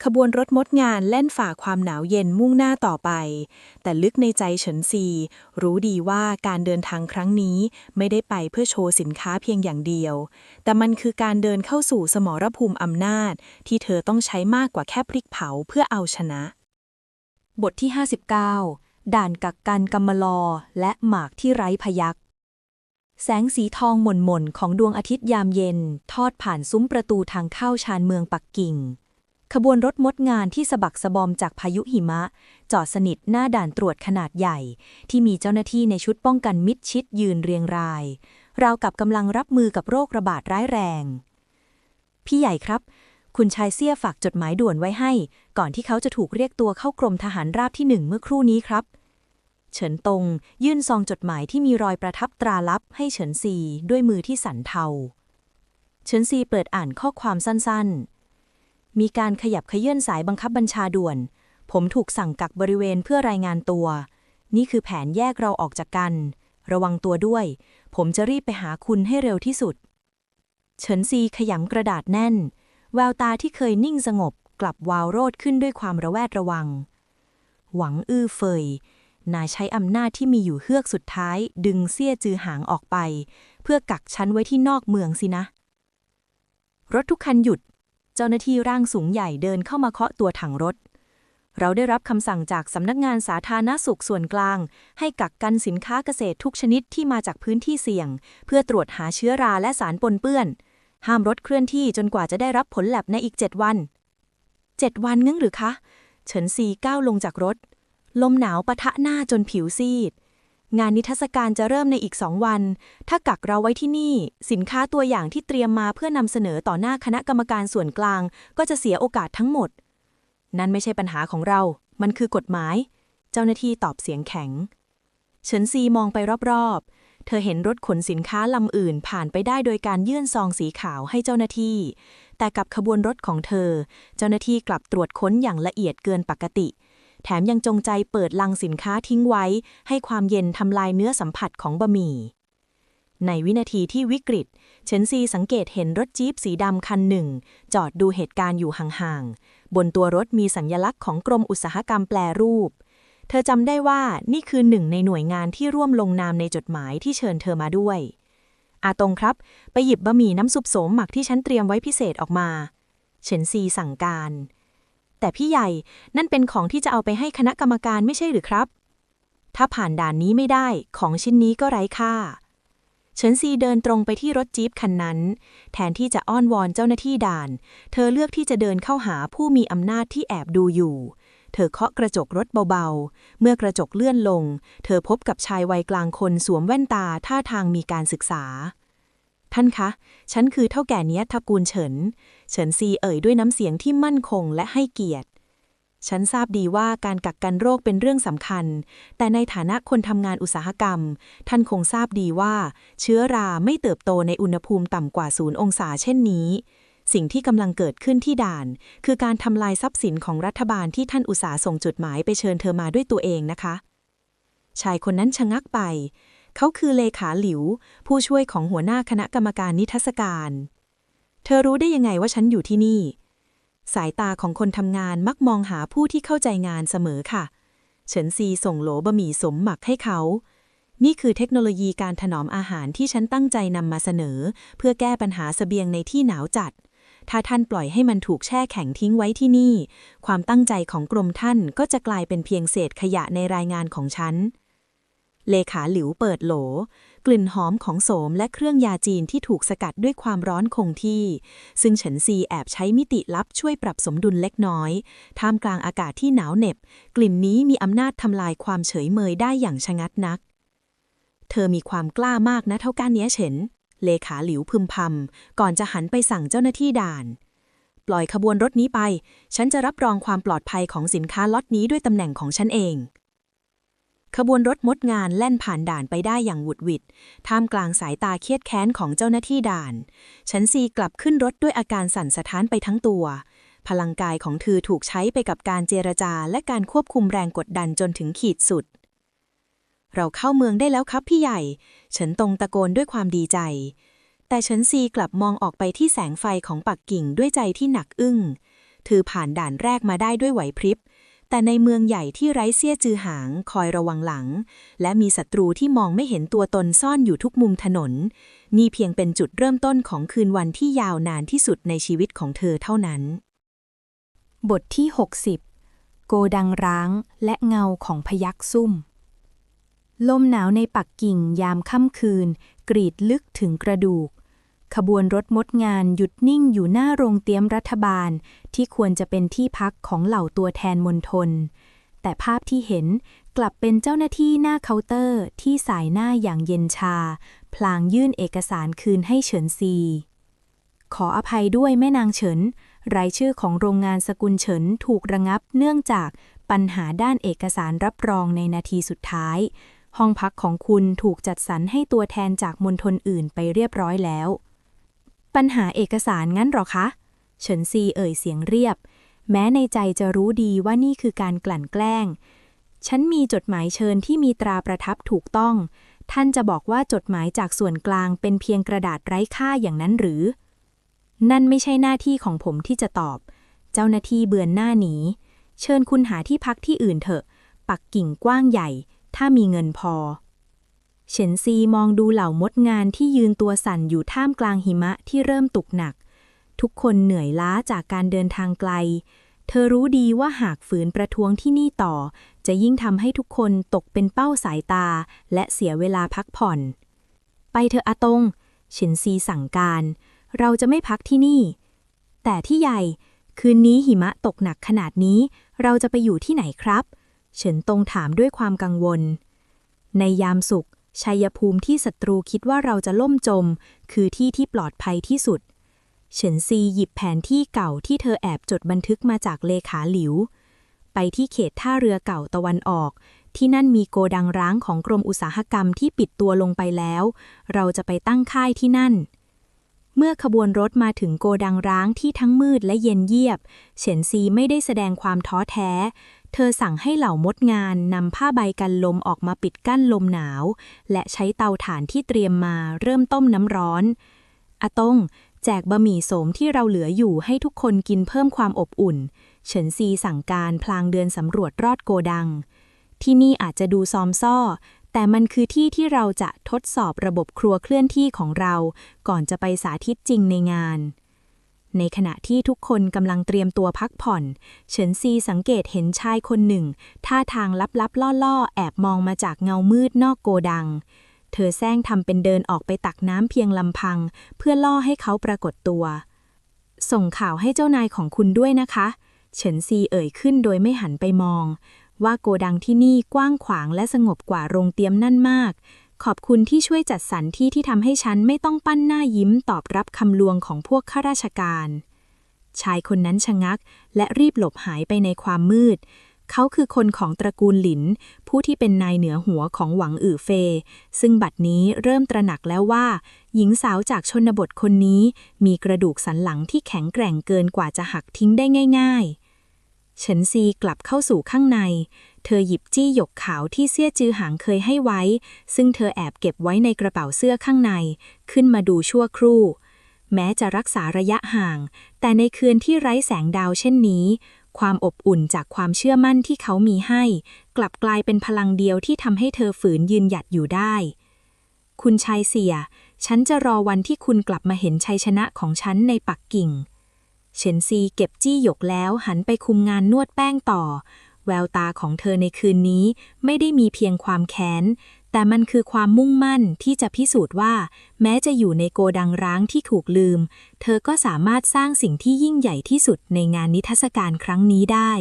ขบวนรถมดงานแล่นฝ่าความหนาวเย็นมุ่งหน้าต่อไปแต่ลึกในใจเฉินซีรู้ดีว่าการเดินทางครั้งนี้ไม่ได้ไปเพื่อโชว์สินค้าเพียงอย่างเดียวแต่มันคือการเดินเข้าสู่สมรภูมิอำนาจที่เธอต้องใช้มากกว่าแค่พริกเผาเพื่อเอาชนะบทที่ 59 ด่านกักกันกำมะลอและหมากที่ไร้พยัคฆ์แสงสีทองหม่นๆของดวงอาทิตย์ยามเย็นทอดผ่านซุ้มประตูทางเข้าชานเมืองปักกิ่งขบวนรถมดงานที่สะบักสะบอมจากพายุหิมะจอดสนิทหน้าด่านตรวจขนาดใหญ่ที่มีเจ้าหน้าที่ในชุดป้องกันมิดชิดยืนเรียงรายราวกับกำลังรับมือกับโรคระบาดร้ายแรงพี่ใหญ่ครับคุณชายเซี่ยฝากจดหมายด่วนไว้ให้ก่อนที่เขาจะถูกเรียกตัวเข้ากรมทหารราบที่1เมื่อครู่นี้ครับเฉินตงยื่นซองจดหมายที่มีรอยประทับตราลับให้เฉินซีด้วยมือที่สั่นเทาเฉินซีเปิดอ่านข้อความสั้นๆมีการขยับเขยื่อนสายบังคับบัญชาด่วนผมถูกสั่งกักบริเวณเพื่อรายงานตัวนี่คือแผนแยกเราออกจากกันระวังตัวด้วยผมจะรีบไปหาคุณให้เร็วที่สุดเฉินซีขยำกระดาษแน่นแววตาที่เคยนิ่งสงบกลับวาวโรดขึ้นด้วยความระแวดระวังหวังอื้อเฟยนายใช้อำนาจที่มีอยู่เฮือกสุดท้ายดึงเซี่ยจือหางออกไปเพื่อกักฉันไว้ที่นอกเมืองสินะรถทุกคันหยุดเจ้าหน้าที่ร่างสูงใหญ่เดินเข้ามาเคาะตัวถังรถเราได้รับคำสั่งจากสำนักงานสาธารณสุขส่วนกลางให้กักกันสินค้าเกษตรทุกชนิดที่มาจากพื้นที่เสี่ยงเพื่อตรวจหาเชื้อราและสารปนเปื้อนห้ามรถเคลื่อนที่จนกว่าจะได้รับผลแลบในอีก7 วัน7 วันงั้นหรือคะเฉินซีก้าวลงจากรถลมหนาวปะทะหน้าจนผิวซีดงานนิทรรศการจะเริ่มในอีก2 วันถ้ากักเราไว้ที่นี่สินค้าตัวอย่างที่เตรียมมาเพื่อนำเสนอต่อหน้าคณะกรรมการส่วนกลางก็จะเสียโอกาสทั้งหมดนั่นไม่ใช่ปัญหาของเรามันคือกฎหมายเจ้าหน้าที่ตอบเสียงแข็งเฉินซีมองไปรอบๆเธอเห็นรถขนสินค้าลำอื่นผ่านไปได้โดยการยื่นซองสีขาวให้เจ้าหน้าที่แต่กับขบวนรถของเธอเจ้าหน้าที่กลับตรวจค้นอย่างละเอียดเกินปกติแถมยังจงใจเปิดลังสินค้าทิ้งไว้ให้ความเย็นทำลายเนื้อสัมผัสของบะหมี่ในวินาทีที่วิกฤตเฉินซีสังเกตเห็นรถจี๊ปสีดำคันหนึ่งจอดดูเหตุการณ์อยู่ห่างๆบนตัวรถมีสัญลักษณ์ของกรมอุตสาหกรรมแปรรูปเธอจำได้ว่านี่คือหนึ่งในหน่วยงานที่ร่วมลงนามในจดหมายที่เชิญเธอมาด้วยอาตงครับไปหยิบบะหมี่น้ำซุปโสมหมักที่ฉันเตรียมไว้พิเศษออกมาเฉินซีสั่งการแต่พี่ใหญ่นั่นเป็นของที่จะเอาไปให้คณะกรรมการไม่ใช่หรือครับถ้าผ่านด่านนี้ไม่ได้ของชิ้นนี้ก็ไร้ค่าเฉินซีเดินตรงไปที่รถจี๊ปคันนั้นแทนที่จะอ้อนวอนเจ้าหน้าที่ด่านเธอเลือกที่จะเดินเข้าหาผู้มีอำนาจที่แอบดูอยู่เธอเคาะกระจกรถเบาๆเมื่อกระจกเลื่อนลงเธอพบกับชายวัยกลางคนสวมแว่นตาท่าทางมีการศึกษาท่านคะฉันคือเฒ่าแก่เนี้ยตระกูลเฉินซีเอ่ยด้วยน้ำเสียงที่มั่นคงและให้เกียรติฉันทราบดีว่าการกักกันโรคเป็นเรื่องสำคัญแต่ในฐานะคนทำงานอุตสาหกรรมท่านคงทราบดีว่าเชื้อราไม่เติบโตในอุณหภูมิต่ำกว่า0 องศาเช่นนี้สิ่งที่กำลังเกิดขึ้นที่ด่านคือการทำลายทรัพย์สินของรัฐบาลที่ท่านอุตสาห์ส่งจดหมายไปเชิญเธอมาด้วยตัวเองนะคะชายคนนั้นชะงักไปเขาคือเลขาหลิวผู้ช่วยของหัวหน้าคณะกรรมการนิทรรศการเธอรู้ได้ยังไงว่าฉันอยู่ที่นี่สายตาของคนทำงานมักมองหาผู้ที่เข้าใจงานเสมอค่ะเฉินซีส่งโหลบะหมี่สมหมักให้เขานี่คือเทคโนโลยีการถนอมอาหารที่ฉันตั้งใจนำมาเสนอเพื่อแก้ปัญหาเสบียงในที่หนาวจัดถ้าท่านปล่อยให้มันถูกแช่แข็งทิ้งไว้ที่นี่ความตั้งใจของกรมท่านก็จะกลายเป็นเพียงเศษขยะในรายงานของฉัน เลขาหลิวเปิดโหลกลิ่นหอมของโสมและเครื่องยาจีนที่ถูกสกัดด้วยความร้อนคงที่ซึ่งเฉินซีแอบใช้มิติลับช่วยปรับสมดุลเล็กน้อยท่ามกลางอากาศที่หนาวเหน็บกลิ่นนี้มีอำนาจทำลายความเฉยเมยได้อย่างชะงัดนักเธอมีความกล้ามากนะเท่ากันเนี้ยเฉินเลขาหลิวพึมพำก่อนจะหันไปสั่งเจ้าหน้าที่ด่านปล่อยขบวนรถนี้ไปฉันจะรับรองความปลอดภัยของสินค้าล็อตนี้ด้วยตำแหน่งของฉันเองขบวนรถมดงานแล่นผ่านด่านไปได้อย่างหวุดหวิดท่ามกลางสายตาเครียดแค้นของเจ้าหน้าที่ด่านฉันซีกลับขึ้นรถด้วยอาการสั่นสะท้านไปทั้งตัวพลังกายของเธอถูกใช้ไปกับการเจรจาและการควบคุมแรงกดดันจนถึงขีดสุดเราเข้าเมืองได้แล้วครับพี่ใหญ่เฉินตงตะโกนด้วยความดีใจแต่เฉินซีกลับมองออกไปที่แสงไฟของปักกิ่งด้วยใจที่หนักอึ้งเธอผ่านด่านแรกมาได้ด้วยไหวพริบแต่ในเมืองใหญ่ที่ไร้เสี้ยจือหางคอยระวังหลังและมีศัตรูที่มองไม่เห็นตัวตนซ่อนอยู่ทุกมุมถนนนี่เพียงเป็นจุดเริ่มต้นของคืนวันที่ยาวนานที่สุดในชีวิตของเธอเท่านั้นบทที่ 60 โกดังร้างและเงาของพยัคฆ์ซุ่มลมหนาวในปักกิ่งยามค่ำคืนกรีดลึกถึงกระดูกขบวนรถมดงานหยุดนิ่งอยู่หน้าโรงเตรียมรัฐบาลที่ควรจะเป็นที่พักของเหล่าตัวแทนมณฑลแต่ภาพที่เห็นกลับเป็นเจ้าหน้าที่หน้าเคาน์เตอร์ที่สายหน้าอย่างเย็นชาพลางยื่นเอกสารคืนให้เฉินซีขออภัยด้วยแม่นางเฉินรายชื่อของโรงงานสกุลเฉินถูกระงับเนื่องจากปัญหาด้านเอกสารรับรองในนาทีสุดท้ายห้องพักของคุณถูกจัดสรรให้ตัวแทนจากมณฑลอื่นไปเรียบร้อยแล้วปัญหาเอกสารงั้นหรอคะเฉินซีเอ่ยเสียงเรียบแม้ในใจจะรู้ดีว่านี่คือการกลั่นแกล้งฉันมีจดหมายเชิญที่มีตราประทับถูกต้องท่านจะบอกว่าจดหมายจากส่วนกลางเป็นเพียงกระดาษไร้ค่าอย่างนั้นหรือนั่นไม่ใช่หน้าที่ของผมที่จะตอบเจ้าหน้าที่เบือนหน้าหนีเชิญคุณหาที่พักที่อื่นเถอะปักกิ่งกว้างใหญ่ถ้ามีเงินพอเฉินซีมองดูเหล่ามดงานที่ยืนตัวสั่นอยู่ท่ามกลางหิมะที่เริ่มตกหนักทุกคนเหนื่อยล้าจากการเดินทางไกลเธอรู้ดีว่าหากฝืนประท้วงที่นี่ต่อจะยิ่งทำให้ทุกคนตกเป็นเป้าสายตาและเสียเวลาพักผ่อนไปเถอะอาตงเฉินซีสั่งการเราจะไม่พักที่นี่แต่ที่ใหญ่คืนนี้หิมะตกหนักขนาดนี้เราจะไปอยู่ที่ไหนครับเฉินตงถามด้วยความกังวลในยามสุขชัยภูมิที่ศัตรูคิดว่าเราจะล่มจมคือที่ที่ปลอดภัยที่สุดเฉินซีหยิบแผนที่เก่าที่เธอแอบจดบันทึกมาจากเลขาหลิวไปที่เขตท่าเรือเก่าตะวันออกที่นั่นมีโกดังร้างของกรมอุตสาหกรรมที่ปิดตัวลงไปแล้วเราจะไปตั้งค่ายที่นั่นเมื่อขบวนรถมาถึงโกดังร้างที่ทั้งมืดและเย็นเยียบเฉินซีไม่ได้แสดงความท้อแท้เธอสั่งให้เหล่ามดงานนำผ้าใบกันลมออกมาปิดกั้นลมหนาวและใช้เตาถ่านที่เตรียมมาเริ่มต้มน้ำร้อนอาตงแจกบะหมี่โสมที่เราเหลืออยู่ให้ทุกคนกินเพิ่มความอบอุ่นเฉินซีสั่งการพลางเดินสำรวจรอดโกดังที่นี่อาจจะดูซอมซ่อแต่มันคือที่ที่เราจะทดสอบระบบครัวเคลื่อนที่ของเราก่อนจะไปสาธิตจริงในงานในขณะที่ทุกคนกำลังเตรียมตัวพักผ่อนเฉินซีสังเกตเห็นชายคนหนึ่งท่าทางลับๆล่อๆแอบมองมาจากเงามืดนอกโกดังเธอแซงทำเป็นเดินออกไปตักน้ำเพียงลำพังเพื่อล่อให้เขาปรากฏตัวส่งข่าวให้เจ้านายของคุณด้วยนะคะเฉินซีเอ่ยขึ้นโดยไม่หันไปมองว่าโกดังที่นี่กว้างขวางและสงบกว่าโรงเตรียมนั่นมากขอบคุณที่ช่วยจัดสรรที่ทำให้ฉันไม่ต้องปั้นหน้ายิ้มตอบรับคำลวงของพวกข้าราชการชายคนนั้นชะงักและรีบหลบหายไปในความมืดเขาคือคนของตระกูลหลินผู้ที่เป็นนายเหนือหัวของหวังอื่อเฟยซึ่งบัดนี้เริ่มตระหนักแล้วว่าหญิงสาวจากชนบทคนนี้มีกระดูกสันหลังที่แข็งแกร่งเกินกว่าจะหักทิ้งได้ง่ายๆเฉินซีกลับเข้าสู่ข้างในเธอหยิบจี้หยกขาวที่เซี่ยจือหางเคยให้ไว้ซึ่งเธอแอบเก็บไว้ในกระเป๋าเสื้อข้างในขึ้นมาดูชั่วครู่แม้จะรักษาระยะห่างแต่ในคืนที่ไร้แสงดาวเช่นนี้ความอบอุ่นจากความเชื่อมั่นที่เขามีให้กลับกลายเป็นพลังเดียวที่ทำให้เธอฝืนยืนหยัดอยู่ได้คุณชายเสี่ยฉันจะรอวันที่คุณกลับมาเห็นชัยชนะของฉันในปักกิ่งเฉินซีเก็บจี้หยกแล้วหันไปคุมงานนวดแป้งต่อ แววตาของเธอในคืนนี้ไม่ได้มีเพียงความแค้นแต่มันคือความมุ่งมั่นที่จะพิสูจน์ว่าแม้จะอยู่ในโกดังร้างที่ถูกลืมเธอก็สามารถสร้างสิ่งที่ยิ่งใหญ่ที่สุดในงานนิทรรศการครั้งนี้ได้